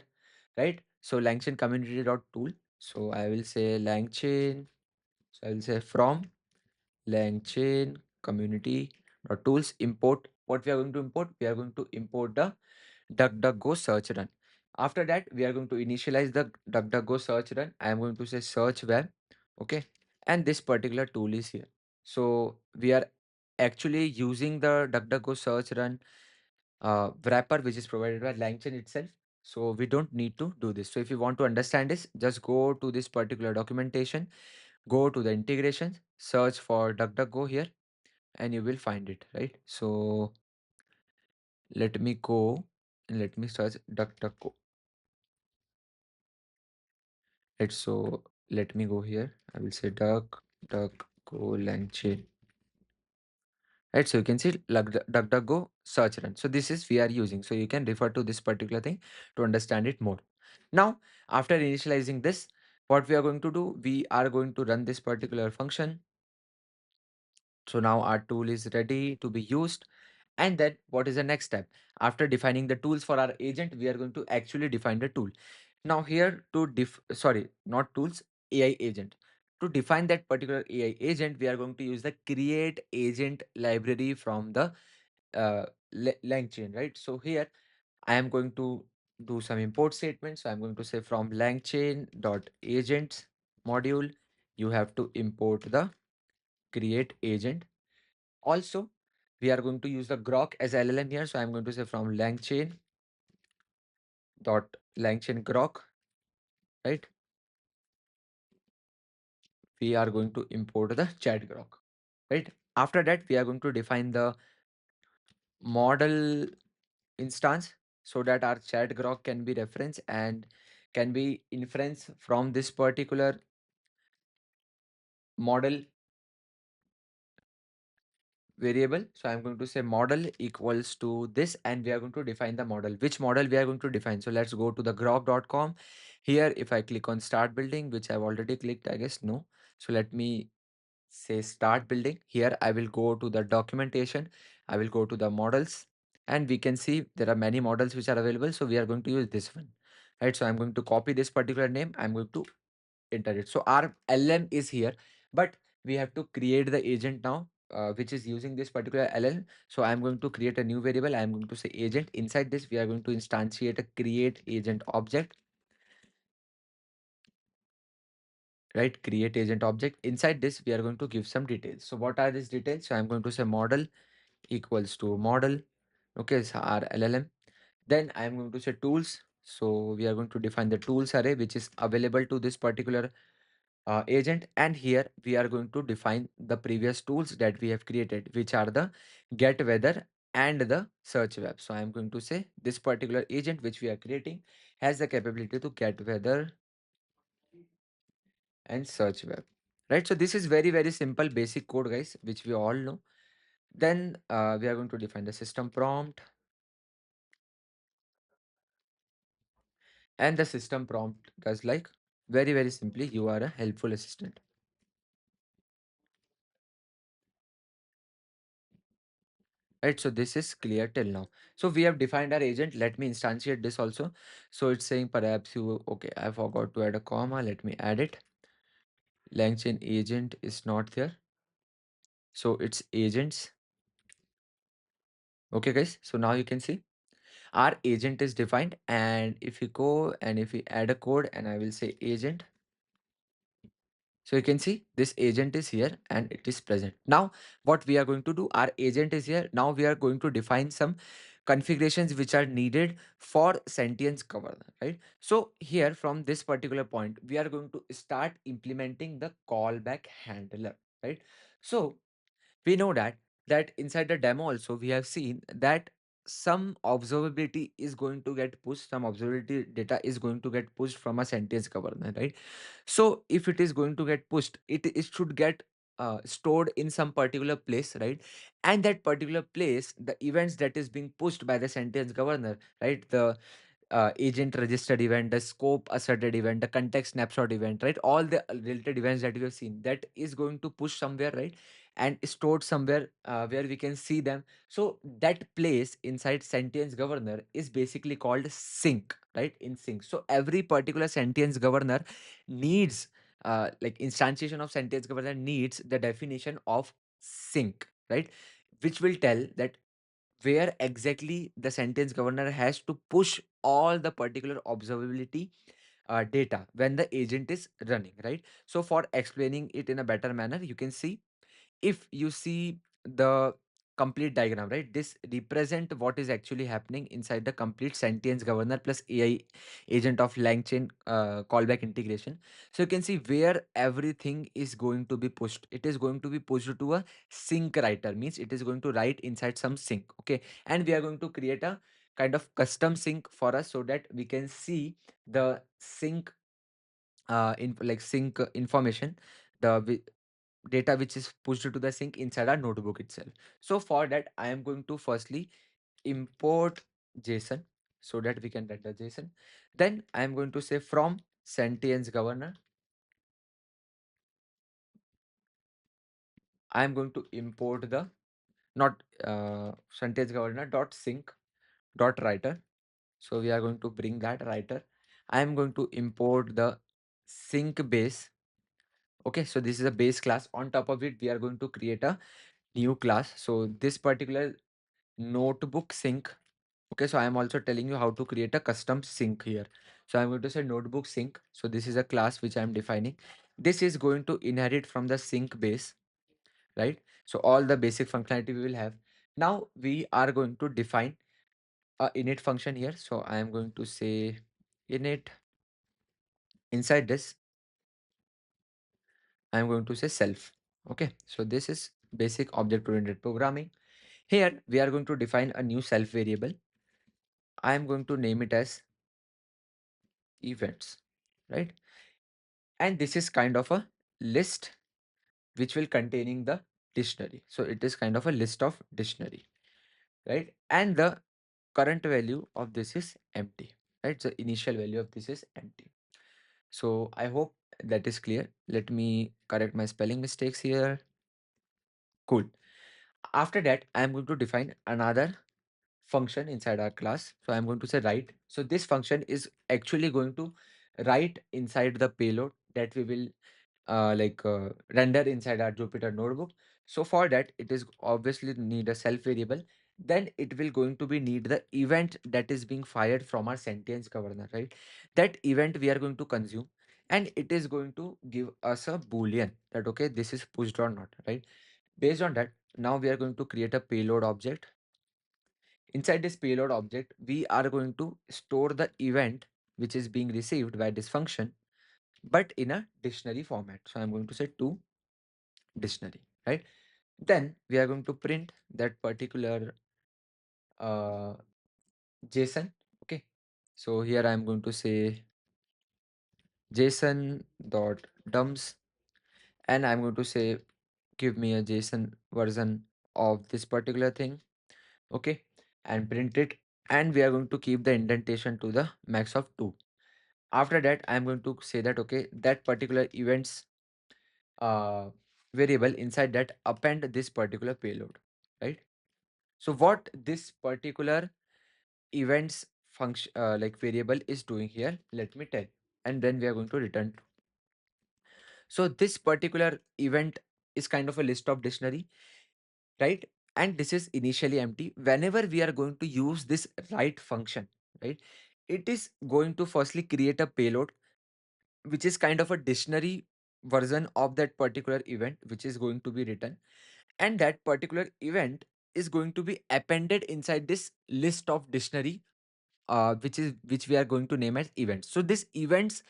right? So LangChain community.tool. So I will say LangChain. So I will say from LangChain community tools import. What we are going to import? We are going to import the DuckDuckGo search run. After that, we are going to initialize the DuckDuckGo search run. I am going to say search web. Okay. And this particular tool is here. So we are actually using the DuckDuckGo search run wrapper, which is provided by LangChain itself. So we don't need to do this. So if you want to understand this, just go to this particular documentation, go to the integrations, search for DuckDuckGo here, and you will find it, right? So let me go and let me search DuckDuckGo. Right, so let me go here. I will say DuckDuckGo LangChain. Right, so you can see DuckDuckGo search run. So this is we are using. So you can refer to this particular thing to understand it more. Now, after initializing this, what we are going to do, we are going to run this particular function. So now our tool is ready to be used. And then what is the next step? After defining the tools for our agent, we are going to actually define the tool. Now here to sorry, not tools, AI agent. To define that particular AI agent, we are going to use the create agent library from the LangChain, right? So here I am going to do some import statements. So I'm going to say from LangChain dot agents module, you have to import the create agent. Also, we are going to use the grok as LLM here. So I'm going to say from LangChain dot LangChain grok, right? We are going to import the chat grok, right? After that, we are going to define the model instance so that our chat grok can be reference and can be inference from this particular model variable. So I'm going to say model equals to this, and we are going to define the model. Which model we are going to define? So let's go to the grok.com. Here, if I click on start building, which I've already clicked, I guess no. So let me say start building. Here, I will go to the documentation. I will go to the models, and we can see there are many models which are available. So we are going to use this one, right? So I'm going to copy this particular name. I'm going to enter it. So our LM is here, but we have to create the agent now, which is using this particular LM. So I'm going to create a new variable. I'm going to say agent. Inside this, we are going to instantiate a create agent object, right? Create agent object. Inside this, we are going to give some details. So what are these details? So I'm going to say model equals to model. Okay, so our LLM. Then I'm going to say tools. So we are going to define the tools array, which is available to this particular agent, and here we are going to define the previous tools that we have created, which are the get weather and the search web. So I am going to say this particular agent which we are creating has the capability to get weather and search web, right? So this is very simple basic code, guys, which we all know. Then we are going to define the system prompt, and the system prompt does like very simply, you are a helpful assistant. Right, so this is clear till now. So we have defined our agent. Let me instantiate this also. So it's saying perhaps you, okay, I forgot to add a comma. Let me add it. LangChain agent is not there. So it's agents. Okay, guys. So now you can see our agent is defined. And if you go and if we add a code and I will say agent, so you can see this agent is here and it is present. Now, what we are going to do, our agent is here. Now we are going to define some configurations which are needed for Sentience Governor, right? So here from this particular point, we are going to start implementing the callback handler, right? So we know that inside the demo also we have seen that some observability is going to get pushed, some observability data is going to get pushed from a Sentience Governor, right? So if it is going to get pushed, it should get stored in some particular place, right? And that particular place, the events that is being pushed by the Sentience Governor, right? The agent registered event, the scope asserted event, the context snapshot event, right? All the related events that we have seen, that is going to push somewhere, right? And stored somewhere where we can see them. So that place inside Sentience Governor is basically called sync, right? In sync. So every particular Sentience Governor needs like instantiation of sentence governor needs the definition of sync, right? Which will tell that where exactly the sentence governor has to push all the particular observability data when the agent is running, right? So for explaining it in a better manner, you can see, if you see the complete diagram, right, this represent what is actually happening inside the complete sentience governor plus AI agent of LangChain callback integration. So you can see where everything is going to be pushed. It is going to be pushed to a sync writer, means it is going to write inside some sync. Okay, and we are going to create a kind of custom sync for us so that we can see the sync in like sync information, the data which is pushed to the sync inside our notebook itself. So for that, I am going to firstly import JSON so that we can get the JSON. Then I am going to say from sentience governor, I am going to import the not sentience governor dot sync dot writer. So we are going to bring that writer. I am going to import the sync base. Okay, so this is a base class. On top of it, we are going to create a new class. So this particular notebook sync. Okay, so I am also telling you how to create a custom sync here. So I'm going to say notebook sync. So this is a class which I'm defining. This is going to inherit from the sync base, right? So all the basic functionality we will have. Now we are going to define a init function here. So I am going to say init. Inside this, I'm going to say self. Okay, so this is basic object oriented programming. Here we are going to define a new self variable. I am going to name it as events, right? And this is kind of a list which will containing the dictionary. So it is kind of a list of dictionary, right? And the current value of this is empty, right? So initial value of this is empty. So I hope that is clear. Let me correct my spelling mistakes here. Cool. After that, I am going to define another function inside our class. So I'm going to say write. So this function is actually going to write inside the payload that we will render inside our Jupyter notebook. So for that, it is obviously need a self variable. Then it will going to be need the event that is being fired from our sentience governor, right? That event we are going to consume, and it is going to give us a boolean that okay, this is pushed or not, right? Based on that, now we are going to create a payload object. Inside this payload object, we are going to store the event which is being received by this function, but in a dictionary format. So I'm going to say to dictionary, right? Then we are going to print that particular uh, JSON. Okay. So here I'm going to say JSON dot dumps, and I'm going to say give me a JSON version of this particular thing. Okay, and print it. And we are going to keep the indentation to the max of 2. After that, I'm going to say that okay, that particular events uh, variable inside that append this particular payload, right? So what this particular events function variable is doing here, let me tell, and then we are going to return. So this particular event is kind of a list of dictionary, right? And this is initially empty. Whenever we are going to use this write function, right, it is going to firstly create a payload which is kind of a dictionary version of that particular event which is going to be written, and that particular event is going to be appended inside this list of dictionary which we are going to name as events. So this events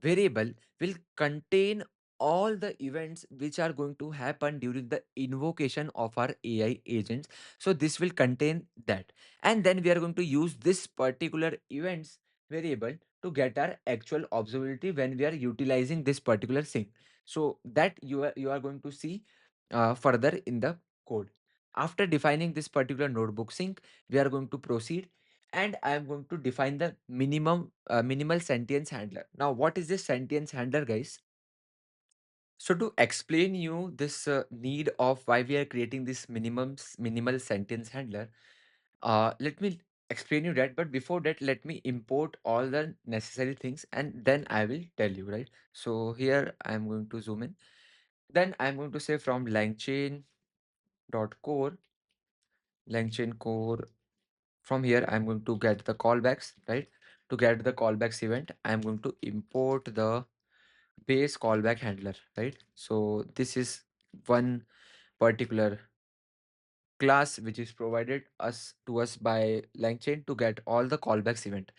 variable will contain all the events which are going to happen during the invocation of our AI agents. So this will contain that. And then we are going to use this particular events variable to get our actual observability when we are utilizing this particular thing. So that you are going to see further in the code. After defining this particular notebook sync, we are going to proceed, and I am going to define the minimal sentience handler. Now, what is this sentience handler, guys? So to explain you this need of why we are creating this minimal sentience handler, let me explain you that, but before that, let me import all the necessary things and then I will tell you, right? So here I'm going to zoom in. Then I'm going to say from LangChain.core, LangChain core. From here, I'm going to get the callbacks, right? To get the callbacks event, I'm going to import the base callback handler, right? So this is one particular class which is provided us to us by LangChain to get all the callbacks event.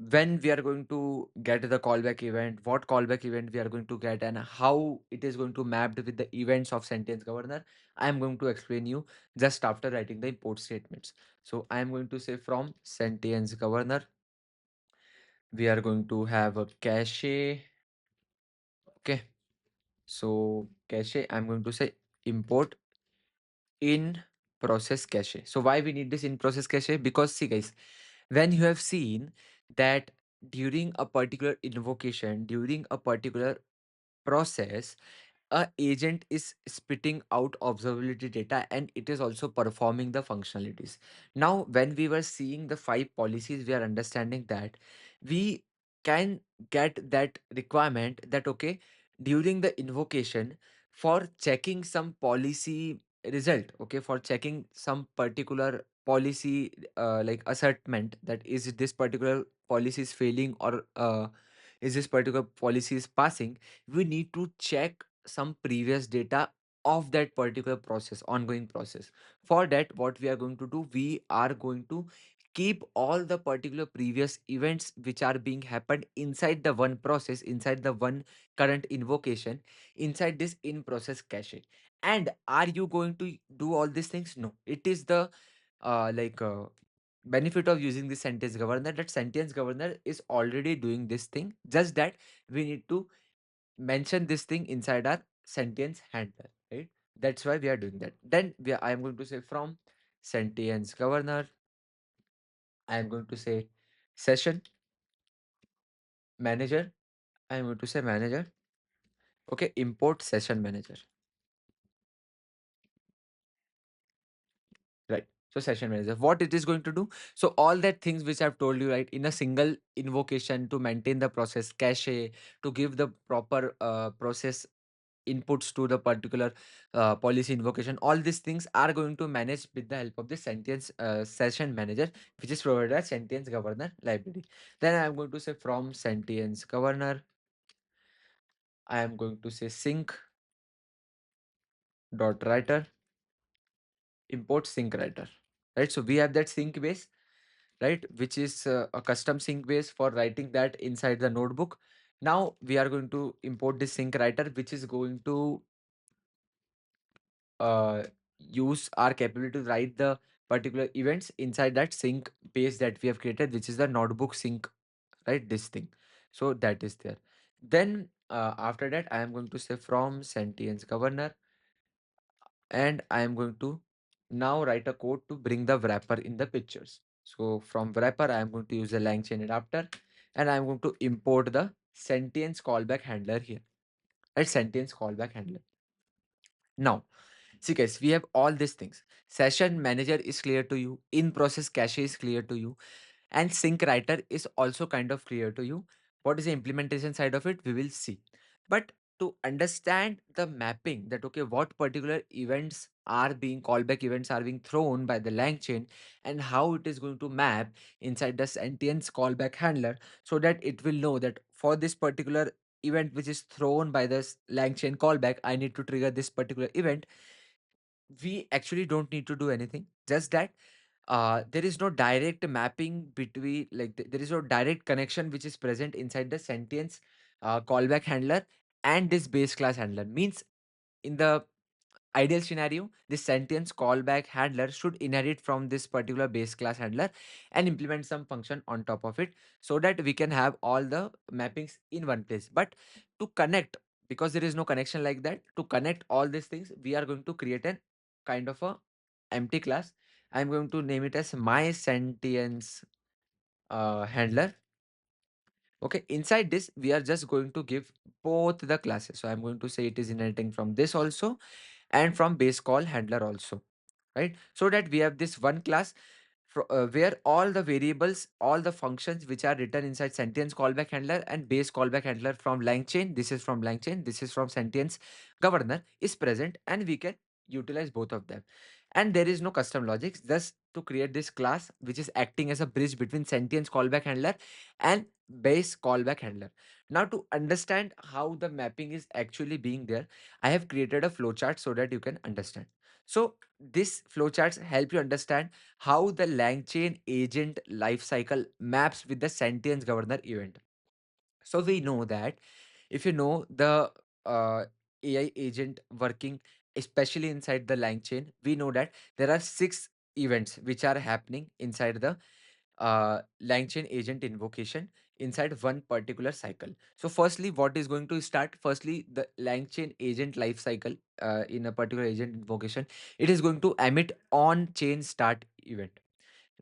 When we are going to get the callback event, what callback event we are going to get, and how it is going to mapped with the events of Sentience Governor, I am going to explain you just after writing the import statements. So I am going to say from Sentience Governor, we are going to have a cache. Okay. So cache, I'm going to say import in process cache. So why we need this in process cache? Because see guys, when you have seen that during a particular invocation, during a particular process, a agent is spitting out observability data and it is also performing the functionalities. Now when we were seeing the 5 policies, we are understanding that we can get that requirement that okay, during the invocation, for checking some policy result, okay, for checking some particular policy like assertment, that is this particular policy is failing or is this particular policy is passing, we need to check some previous data of that particular process, ongoing process. For that, what we are going to do, we are going to keep all the particular previous events which are being happened inside the one process, inside the one current invocation, inside this in process cache. And are you going to do all these things? No, it is the benefit of using the sentence governor, that sentence governor is already doing this thing, just that we need to mention this thing inside our sentence handler, right? That's why we are doing that. Then I am going to say from sentence governor, I am going to say session manager. I am going to say manager. Okay, import session manager. Right. So session manager, what it is going to do? So all that things which I've told you, right, in a single invocation to maintain the process cache, to give the proper process inputs to the particular policy invocation, all these things are going to manage with the help of the sentence session manager, which is provided as sentence governor library. Then I'm going to say from sentence governor, I am going to say sync dot writer, import sync writer, right? So we have that sync base, right, which is a custom sync base for writing that inside the notebook. Now we are going to import this sync writer, which is going to uh, use our capability to write the particular events inside that sync base that we have created, which is the notebook sync, right? This thing. So that is there. Then after that, I am going to say from sentience governor, and I am going to now write a code to bring the wrapper in the pictures. So from wrapper, I am going to use a LangChain adapter, and I am going to import the sentience callback handler here. Right, sentience callback handler. Now, see guys, we have all these things. Session manager is clear to you. In process cache is clear to you. And sync writer is also kind of clear to you. What is the implementation side of it? We will see. But to understand the mapping, that okay, what particular events are being callback events are being thrown by the LangChain, and how it is going to map inside the sentience callback handler, so that it will know that for this particular event which is thrown by this LangChain callback, I need to trigger this particular event. We actually don't need to do anything, just that there is no direct mapping between, like there is no direct connection which is present inside the sentience callback handler and this base class handler. Means in the ideal scenario, this sentience callback handler should inherit from this particular base class handler and implement some function on top of it, so that we can have all the mappings in one place. But to connect, because there is no connection like that, to connect all these things, we are going to create an kind of a empty class. I'm going to name it as my sentience handler. Okay, inside this, we are just going to give both the classes. So I'm going to say it is inheriting from this also and from base call handler also, right? So that we have this one class where all the variables, all the functions which are written inside sentience callback handler and base callback handler from LangChain, this is from LangChain, this is from Sentience Governor, is present, and we can utilize both of them. And there is no custom logics, just to create this class which is acting as a bridge between sentience callback handler and base callback handler. Now, to understand how the mapping is actually being there, I have created a flowchart so that you can understand. So this flowcharts help you understand how the LangChain agent lifecycle maps with the sentience governor event. So we know that if you know the AI agent working, especially inside the LangChain, we know that there are 6 events which are happening inside the LangChain agent invocation inside one particular cycle. So, firstly, what is going to start? Firstly, the LangChain agent lifecycle in a particular agent invocation, it is going to emit on-chain start event,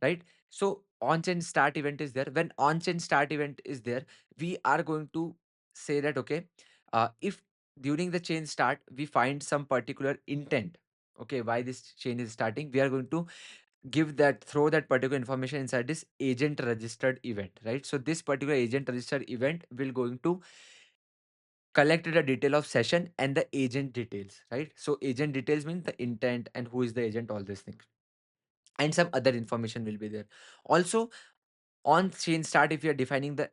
right? So on-chain start event is there. When on-chain start event is there, we are going to say that, okay, if during the chain start we find some particular intent, okay, why this chain is starting, we are going to give that, throw that particular information inside this agent registered event, right? So this particular agent registered event will going to collect the detail of session and the agent details, right? So agent details means the intent and who is the agent, all these things, and some other information will be there. Also, on chain start, if we are defining the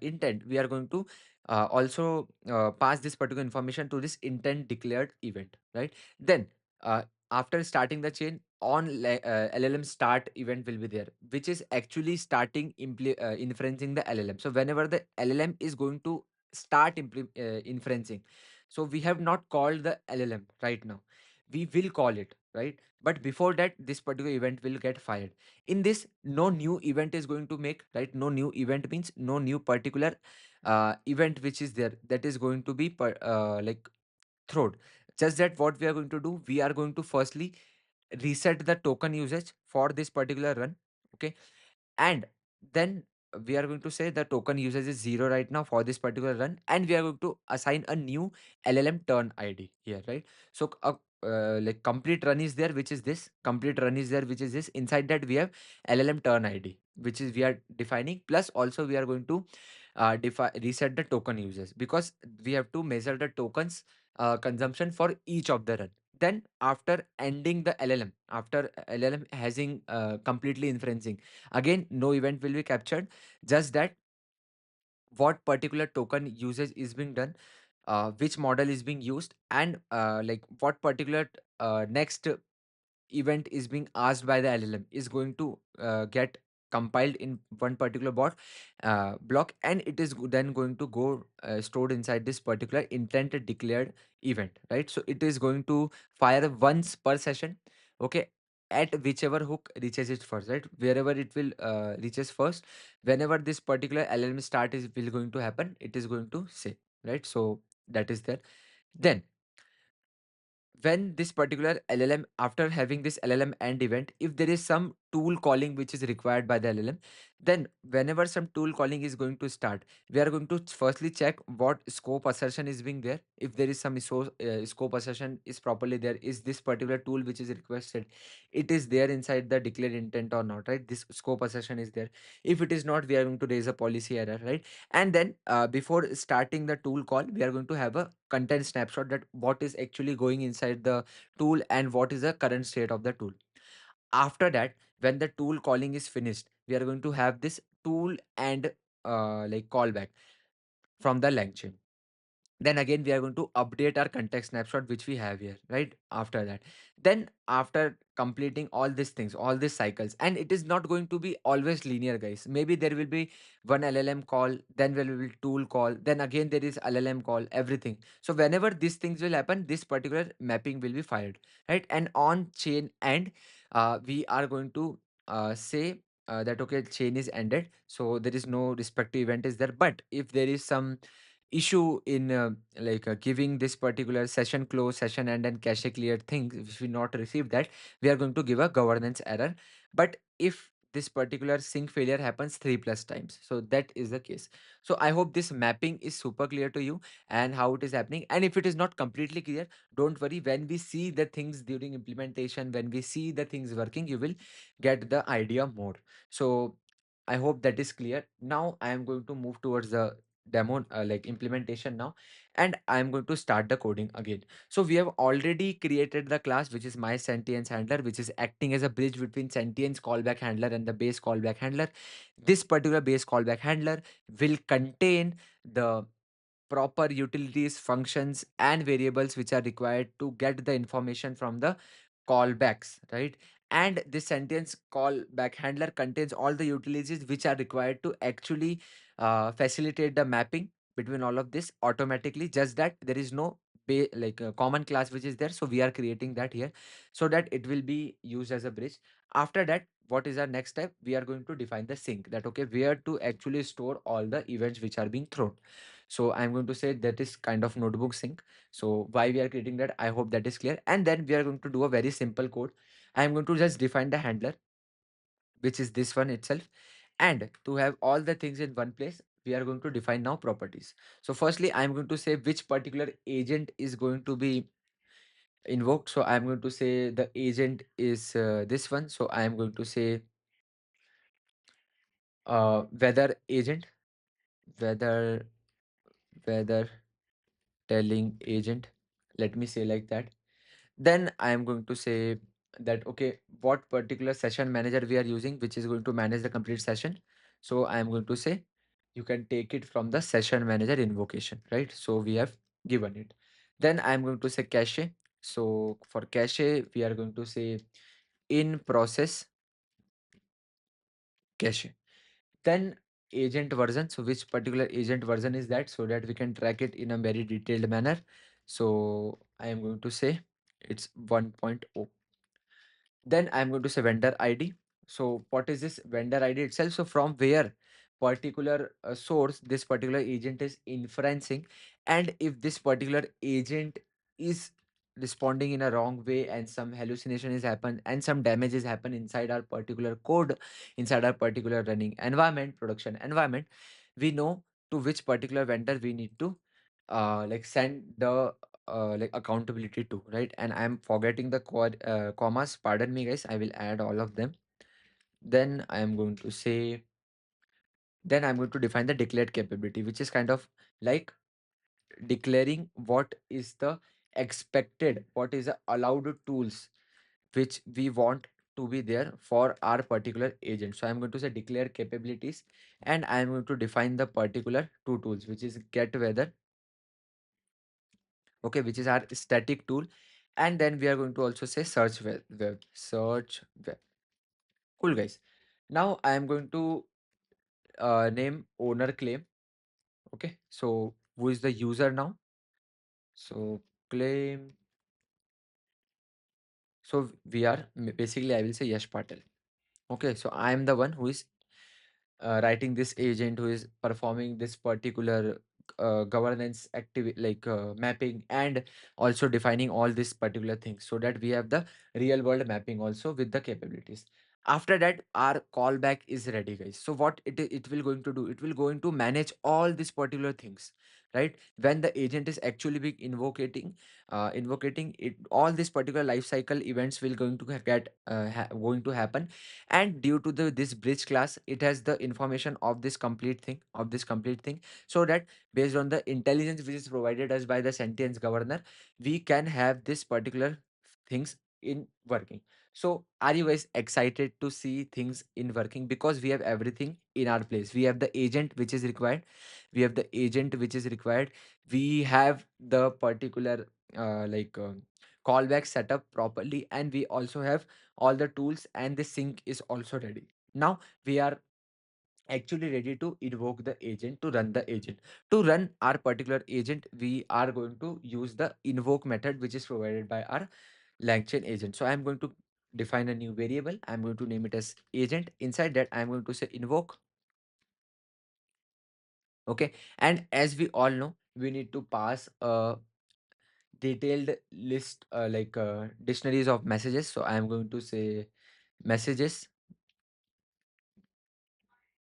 intent, we are going to also pass this particular information to this intent declared event, right? Then after starting the chain, LLM start event will be there, which is actually starting inferencing the LLM. So whenever the LLM is going to start inferencing, so we have not called the LLM right now, we will call it, right? But before that, this particular event will get fired. In this, no new event is going to make, right? No new event means no new particular event which is there, that is going to be like thrown. Just that what we are going to do, we are going to firstly reset the token usage for this particular run, okay? And then we are going to say the token usage is 0 right now for this particular run, and we are going to assign a new LLM turn ID here, right? So like complete run is there, which is this complete run is there, which is this. Inside that we have LLM turn ID, which is we are defining, plus also we are going to reset the token usage, because we have to measure the tokens consumption for each of the run. Then after ending the LLM, after LLM having completely inferencing, again no event will be captured. Just that what particular token usage is being done, which model is being used, and like what particular next event is being asked by the LLM is going to get compiled in one particular block, and it is then going to go stored inside this particular intent declared event, right? So it is going to fire once per session, okay, at whichever hook reaches it first, right? Wherever it will reaches first, whenever this particular LLM start is will going to happen, it is going to say, right? So that is there. Then when this particular LLM, after having this LLM end event, if there is some tool calling which is required by the LLM, then whenever some tool calling is going to start, we are going to firstly check what scope assertion is being there. If there is some scope assertion is properly there, is this particular tool which is requested, it is there inside the declared intent or not, right? This scope assertion is there. If it is not, we are going to raise a policy error, right? And then before starting the tool call, we are going to have a content snapshot, that what is actually going inside the tool and what is the current state of the tool. After that, when the tool calling is finished, we are going to have this tool and like callback from the LangChain. Then again we are going to update our context snapshot which we have here, right? After that, then after completing all these things, all these cycles, and it is not going to be always linear, guys. Maybe there will be one LLM call, then there will be tool call, then again there is LLM call, everything. So whenever these things will happen, this particular mapping will be fired, right? And on chain end, we are going to say that okay, chain is ended, so there is no respective event is there. But if there is some issue in giving this particular session close, session end, and cache cleared things, if we not receive that, we are going to give a governance error. But if this particular sync failure happens 3 plus times. So that is the case. So I hope this mapping is super clear to you and how it is happening. And if it is not completely clear, don't worry. When we see the things during implementation, when we see the things working, you will get the idea more. So I hope that is clear. Now I am going to move towards the demo, like implementation now, and I am going to start the coding again. So we have already created the class which is my sentience handler, which is acting as a bridge between sentience callback handler and the base callback handler. This particular base callback handler will contain the proper utilities, functions, and variables which are required to get the information from the callbacks, right? And this sentence callback handler contains all the utilities which are required to actually facilitate the mapping between all of this automatically. Just that there is no like a common class which is there, so we are creating that here so that it will be used as a bridge. After that, what is our next step? We are going to define the sync, that okay, where to actually store all the events which are being thrown. So I'm going to say that is kind of notebook sync. So why we are creating that, I hope that is clear. And then we are going to do a very simple code. I'm going to just define the handler, which is this one itself. And to have all the things in one place, we are going to define now properties. So firstly, I'm going to say which particular agent is going to be invoked. So I'm going to say the agent is this one. So I am going to say weather agent, weather, weather telling agent. Let me say like that. Then I am going to say that okay, what particular session manager we are using, which is going to manage the complete session. So I am going to say you can take it from the session manager invocation, right? So we have given it. Then I am going to say cache. So for cache, we are going to say in process cache. Then agent version. So which particular agent version is that, so that we can track it in a very detailed manner. So I am going to say it's 1.0. Then I'm going to say vendor ID. So what is this vendor ID itself? So from where particular source this particular agent is inferencing, and if this particular agent is responding in a wrong way and some hallucination is happen and some damages happen inside our particular code, inside our particular running environment, production environment, we know to which particular vendor we need to like send the like accountability to, right? And I'm forgetting the commas, pardon me guys, I will add all of them. Then I am going to say, then I'm going to define the declared capability, which is kind of like declaring what is the expected, what is the allowed tools which we want to be there for our particular agent. So I'm going to say declare capabilities, and I'm going to define the particular two tools, which is get weather, okay, which is our static tool. And then we are going to also say search search web. Cool guys. Now I am going to name owner claim. Okay, so who is the user now? So claim. So we are basically, I will say Yash Patel. Okay, so I am the one who is writing this agent, who is performing this particular governance activity, like mapping, and also defining all these particular things so that we have the real world mapping also with the capabilities. After that, our callback is ready guys. So what it will going to do, it will going to manage all these particular things, right? When the agent is actually being invocating it, all these particular life cycle events will going to going to happen. And due to this bridge class, it has the information of this complete thing, so that based on the intelligence which is provided us by the sentience governor, we can have this particular things in working. So are you guys excited to see things in working? Because we have everything in our place. We have the agent which is required, we have the particular callback setup properly, and we also have all the tools, and the sync is also ready. Now we are actually ready to invoke the agent, to run the agent. To run our particular agent, we are going to use the invoke method which is provided by our LangChain agent. So I'm going to define a new variable. I'm going to name it as agent. Inside that, I'm going to say invoke. Okay, and as we all know, we need to pass a detailed list, dictionaries of messages. So I'm going to say messages.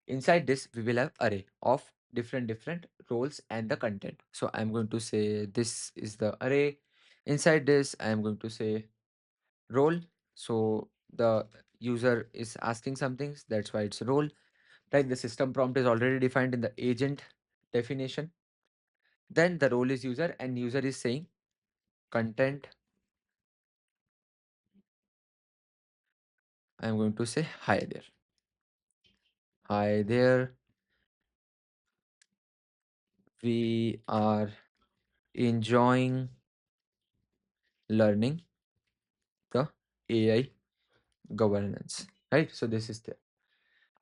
Inside this, we will have array of different roles and the content. So I'm going to say this is the array. Inside this, I am going to say role. So the user is asking something, that's why it's role. Right, the system prompt is already defined in the agent definition. Then the role is user, and user is saying content. I'm going to say hi there. Hi there. We are enjoying learning the AI governance. Right. So this is there.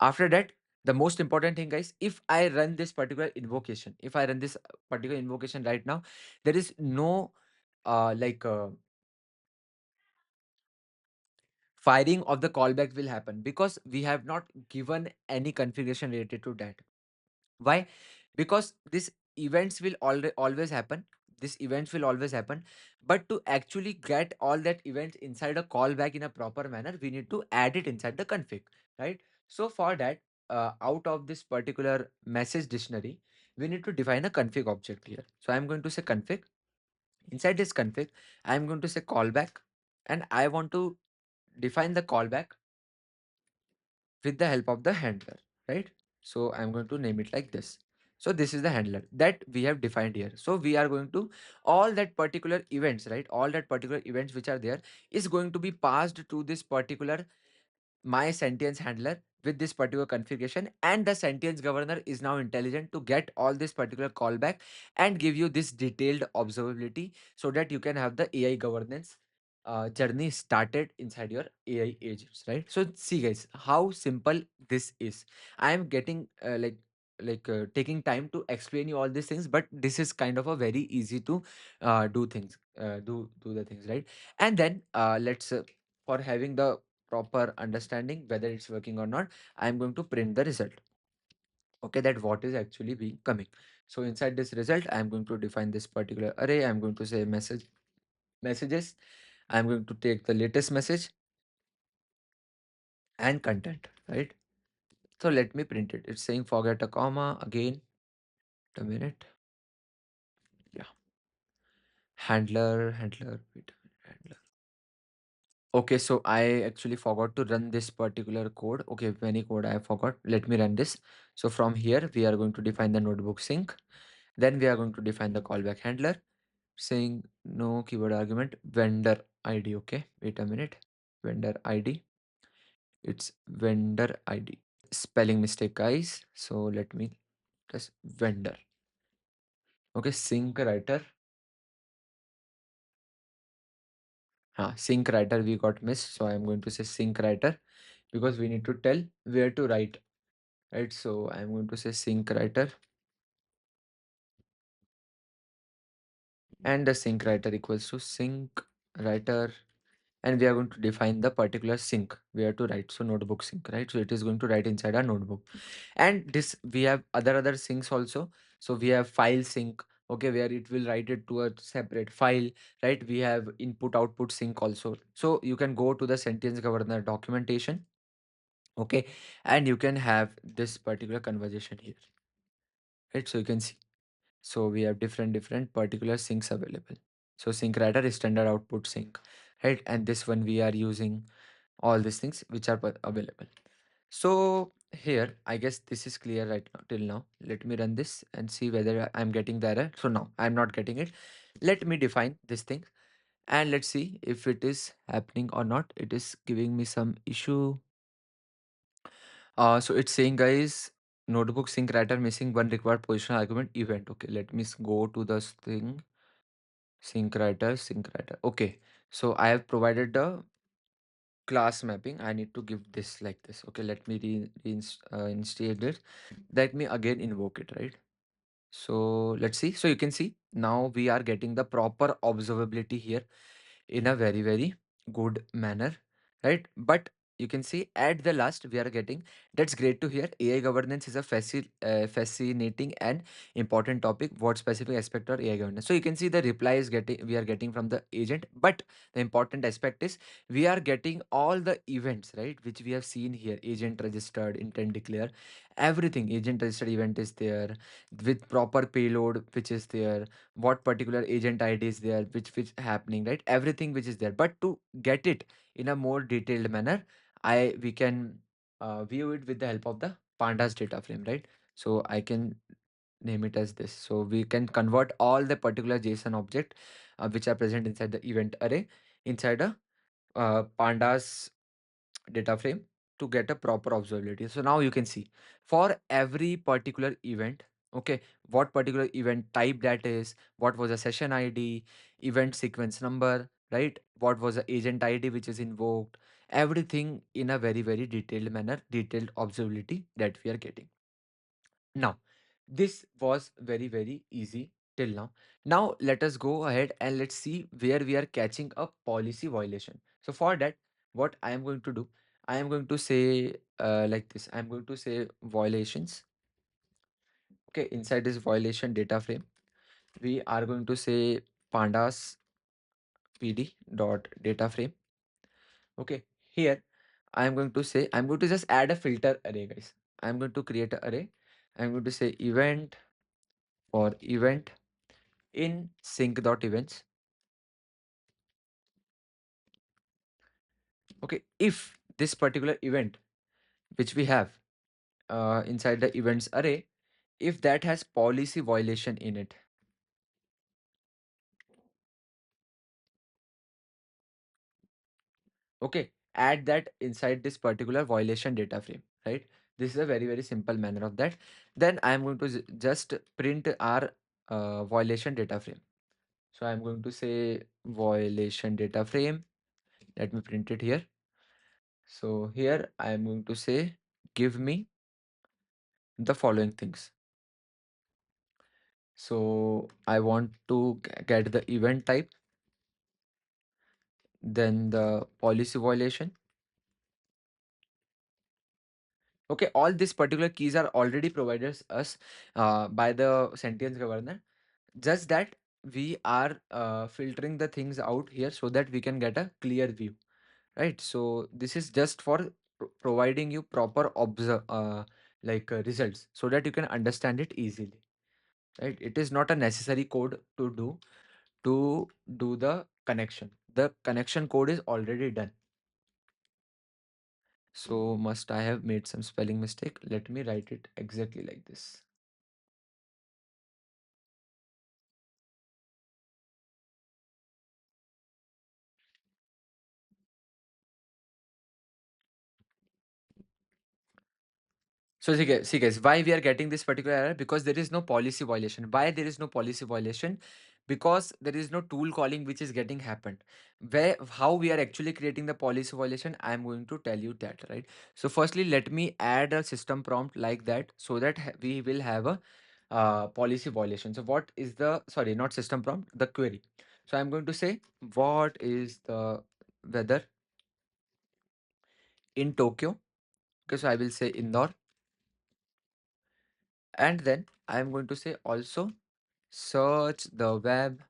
After that, the most important thing, guys, if I run this particular invocation, if I run this particular invocation right now, there is no like firing of the callback will happen because we have not given any configuration related to that. Why? Because this events will always happen. This events will always happen. But to actually get all that events inside a callback in a proper manner, we need to add it inside the config, right? So for that, out of this particular message dictionary, we need to define a config object here. So I'm going to say config. Inside this config, I'm going to say callback, and I want to define the callback with the help of the handler, right? So I'm going to name it like this. So this is the handler that we have defined here. So we are going to all that particular events, right? All that particular events which are there is going to be passed to this particular my sentience handler with this particular configuration, and the sentience governor is now intelligent to get all this particular callback and give you this detailed observability so that you can have the AI governance journey started inside your AI agents, right? So see guys how simple this is. I am getting taking time to explain you all these things, but this is kind of a very easy to do things, do the things, right? And then let's for having the proper understanding whether it's working or not, I'm going to print the result. Okay, that what is actually being coming. So inside this result, I'm going to define this particular array. I'm going to say messages. I'm going to take the latest message and content, right? So let me print it. It's saying forget a comma again. A minute. Yeah. Handler, wait a minute, handler. Okay, so I actually forgot to run this particular code. Okay, many code I forgot. Let me run this. So from here, we are going to define the notebook sync. Then we are going to define the callback handler, saying no keyword argument, vendor ID. Okay, wait a minute. Vendor ID. It's vendor ID. Spelling mistake, guys. So let me just vendor. Okay, sync writer. Sync writer we got missed. So I'm going to say sync writer because we need to tell where to write. Right. So I'm going to say sync writer, and the sync writer equals to sync writer, and we are going to define the particular sync where to write. So notebook sync, right? So it is going to write inside our notebook. And this we have other syncs also. So we have file sync, okay, where it will write it to a separate file, right? We have input output sync also. So you can go to the sentience governor documentation, okay, and you can have this particular conversation here, right? So you can see. So we have different particular syncs available. So sync writer is standard output sync, right? And this one we are using all these things which are available. So here, I guess this is clear right now till now. Let me run this and see whether I'm getting the error. So no, I'm not getting it. Let me define this thing and let's see if it is happening or not. It is giving me some issue. So it's saying, guys, notebook sync writer missing one required position argument event. Okay, let me go to this thing. Sync writer, sync writer. Okay, so I have provided the class mapping. I need to give this like this. Okay, let me reinstate it. Let me again invoke it, right? So let's see. So you can see now we are getting the proper observability here in a very good manner, right? But you can see at the last we are getting, that's great to hear. AI governance is a fascinating and important topic. What specific aspect of AI governance? So you can see the reply is getting, we are getting from the agent, but the important aspect is we are getting all the events, right, which we have seen here. Agent registered, intent declare, everything. Agent registered event is there with proper payload which is there, what particular agent ID is there, which happening, right, everything which is there. But to get it in a more detailed manner, I we can view it with the help of the pandas data frame, right? So I can name it as this. So we can convert all the particular JSON object which are present inside the event array inside a pandas data frame to get a proper observability. So now you can see for every particular event, okay, what particular event type that is, what was the session ID, event sequence number, right? What was the agent ID which is invoked, everything in a very, very detailed manner, detailed observability that we are getting. Now, this was very, very easy till now. Now, let us go ahead and let's see where we are catching a policy violation. So, for that, what I am going to do, I am going to say like this. I am going to say violations. Okay, inside this violation data frame, we are going to say pandas pd dot data frame. Okay, here I am going to say, I'm going to just add a filter array, guys. I'm going to create an array. I'm going to say event for event in sync.events. Okay, if this particular event which we have inside the events array, if that has policy violation in it, okay, add that inside this particular violation data frame, right? This is a very, very simple manner of that. Then I am going to just print our violation data frame. So I'm going to say violation data frame. Let me print it here. So here I am going to say give me the following things. So I want to get the event type, then the policy violation. Okay, all these particular keys are already provided us by the Sentience Governor. Just that we are filtering the things out here so that we can get a clear view, right? So this is just for providing you proper results so that you can understand it easily, right? It is not a necessary code to do the connection. The connection code is already done. So must I have made some spelling mistake? Let me write it exactly like this. So see guys, why we are getting this particular error? Because there is no policy violation. Why there is no policy violation? Because there is no tool calling which is getting happened. Where how we are actually creating the policy violation, I am going to tell you that, right? So firstly, let me add a system prompt like that so that we will have a policy violation. So what is the, sorry, not system prompt, the query. So I'm going to say what is the weather in Tokyo. Okay, so I will say Indore, and then I am going to say also search the web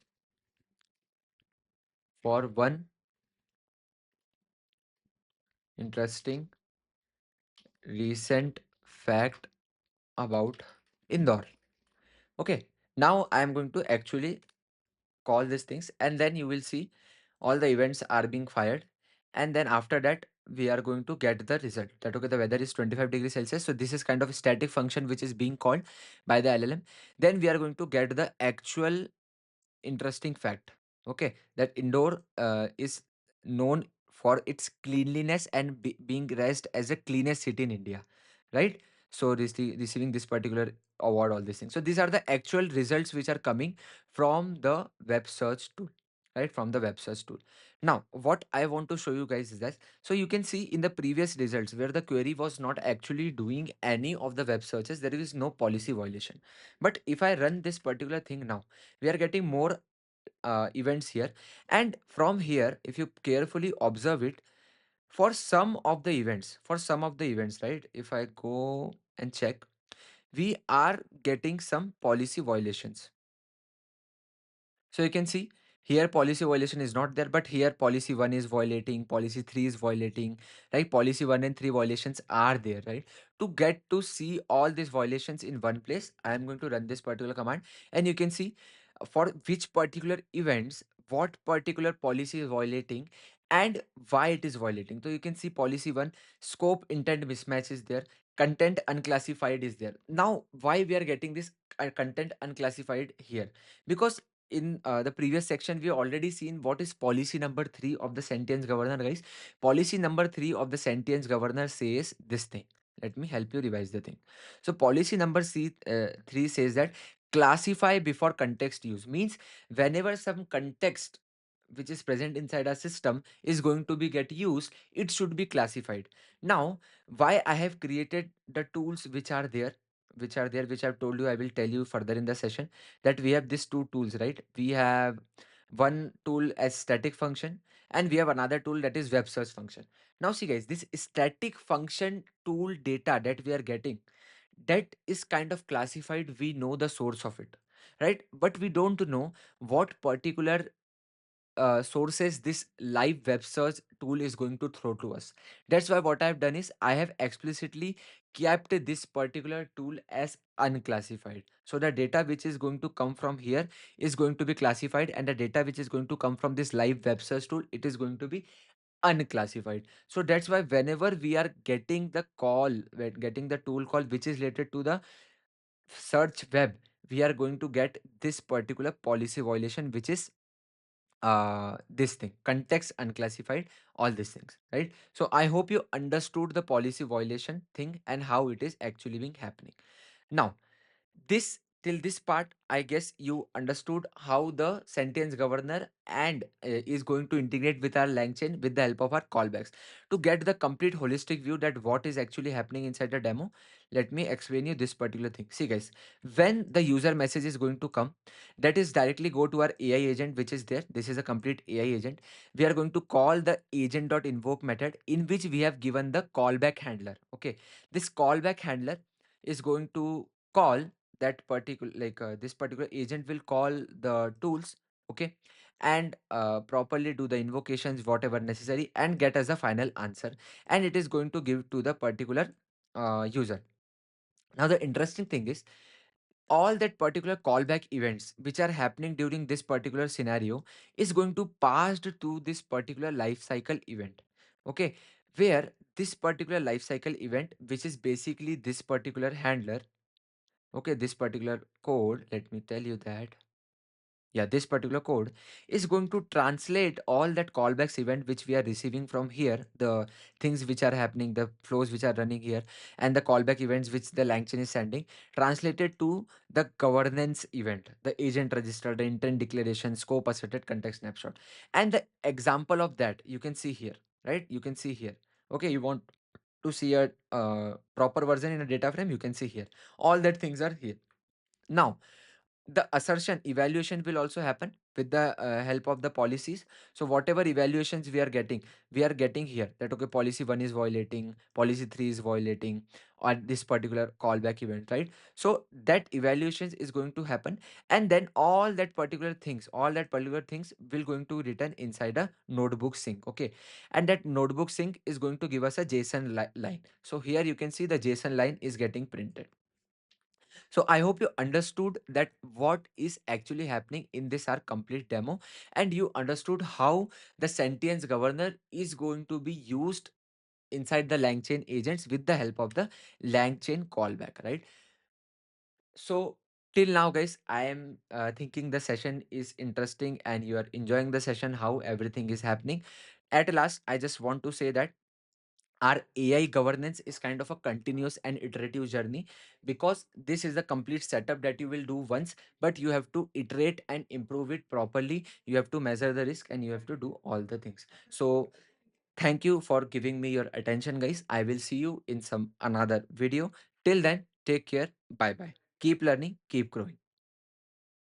for one interesting recent fact about Indore. Okay, now I am going to actually call these things, and then you will see all the events are being fired. And then after that, we are going to get the result that okay, the weather is 25 degrees Celsius. So this is kind of a static function which is being called by the LLM. Then we are going to get the actual interesting fact, okay, that Indore is known for its cleanliness and being raised as a cleanest city in India, right? So receiving this particular award, all these things. So these are the actual results which are coming from the web search tool, right, from the web search tool. Now what I want to show you guys is that, so you can see in the previous results where the query was not actually doing any of the web searches, there is no policy violation. But if I run this particular thing now, we are getting more events here. And from here, if you carefully observe it, for some of the events, right? If I go and check, we are getting some policy violations. So you can see here policy violation is not there, but here policy 1 is violating, policy 3 is violating, right? Policy 1 and 3 violations are there, right? To get to see all these violations in one place, I am going to run this particular command, and you can see for which particular events, what particular policy is violating and why it is violating. So you can see policy 1, scope intent mismatch is there, content unclassified is there. Now, why we are getting this content unclassified here? Because in the previous section we already seen what is policy number 3 of the sentience governor, guys. Policy number 3 of the sentience governor says this thing. Let me help you revise the thing. So policy number 3 says that classify before context use, means whenever some context which is present inside our system is going to be get used, it should be classified. Now, why I have created the tools which are there, which I've told you, I will tell you further in the session, that we have these two tools, right? We have one tool as static function, and we have another tool that is web search function. Now see guys, this static function tool data that we are getting, that is kind of classified, we know the source of it, right? But we don't know what particular sources this live web search tool is going to throw to us. That's why what I've done is I have explicitly kept this particular tool as unclassified. So the data which is going to come from here is going to be classified, and the data which is going to come from this live web search tool, it is going to be unclassified. So that's why whenever we are getting the call, when getting the tool call which is related to the search web, we are going to get this particular policy violation, which is this thing, context unclassified, all these things, right? So I hope you understood the policy violation thing and how it is actually being happening. Now, this till this part, I guess you understood how the sentence governor and is going to integrate with our LangChain with the help of our callbacks. To get the complete holistic view that what is actually happening inside the demo, let me explain you this particular thing. See guys, when the user message is going to come, that is directly go to our AI agent which is there. This is a complete AI agent. We are going to call the agent.invoke method in which we have given the callback handler. Okay, this callback handler is going to call that particular, this particular agent will call the tools, okay, and properly do the invocations whatever necessary and get us a final answer, and it is going to give to the particular user. Now the interesting thing is all that particular callback events which are happening during this particular scenario is going to passed to this particular life cycle event, okay, where this particular life cycle event, which is basically this particular handler. Okay, this particular code, let me tell you that. Yeah, this particular code is going to translate all that callbacks event which we are receiving from here, the things which are happening, the flows which are running here, and the callback events which the LangChain is sending, translated to the governance event, the agent register, the intent declaration, scope asserted, context snapshot. And the example of that you can see here, right? You can see here. Okay, you want to see a proper version in a data frame, you can see here. All that things are here. Now, the assertion evaluation will also happen with the help of the policies. So whatever evaluations we are getting here that okay, policy 1 is violating, policy 3 is violating on this particular callback event, right? So that evaluations is going to happen, and then all that particular things will going to return inside a notebook sync, okay, and that notebook sync is going to give us a JSON line. So here you can see the JSON line is getting printed. So I hope you understood that what is actually happening in this our complete demo, and you understood how the sentience governor is going to be used inside the LangChain agents with the help of the LangChain callback, right? So till now, guys, I am thinking the session is interesting and you are enjoying the session, how everything is happening. At last, I just want to say that our AI governance is kind of a continuous and iterative journey, because this is the complete setup that you will do once, but you have to iterate and improve it properly. You have to measure the risk and you have to do all the things. So, thank you for giving me your attention, guys. I will see you in some another video. Till then, take care. Bye bye. Keep learning, keep growing.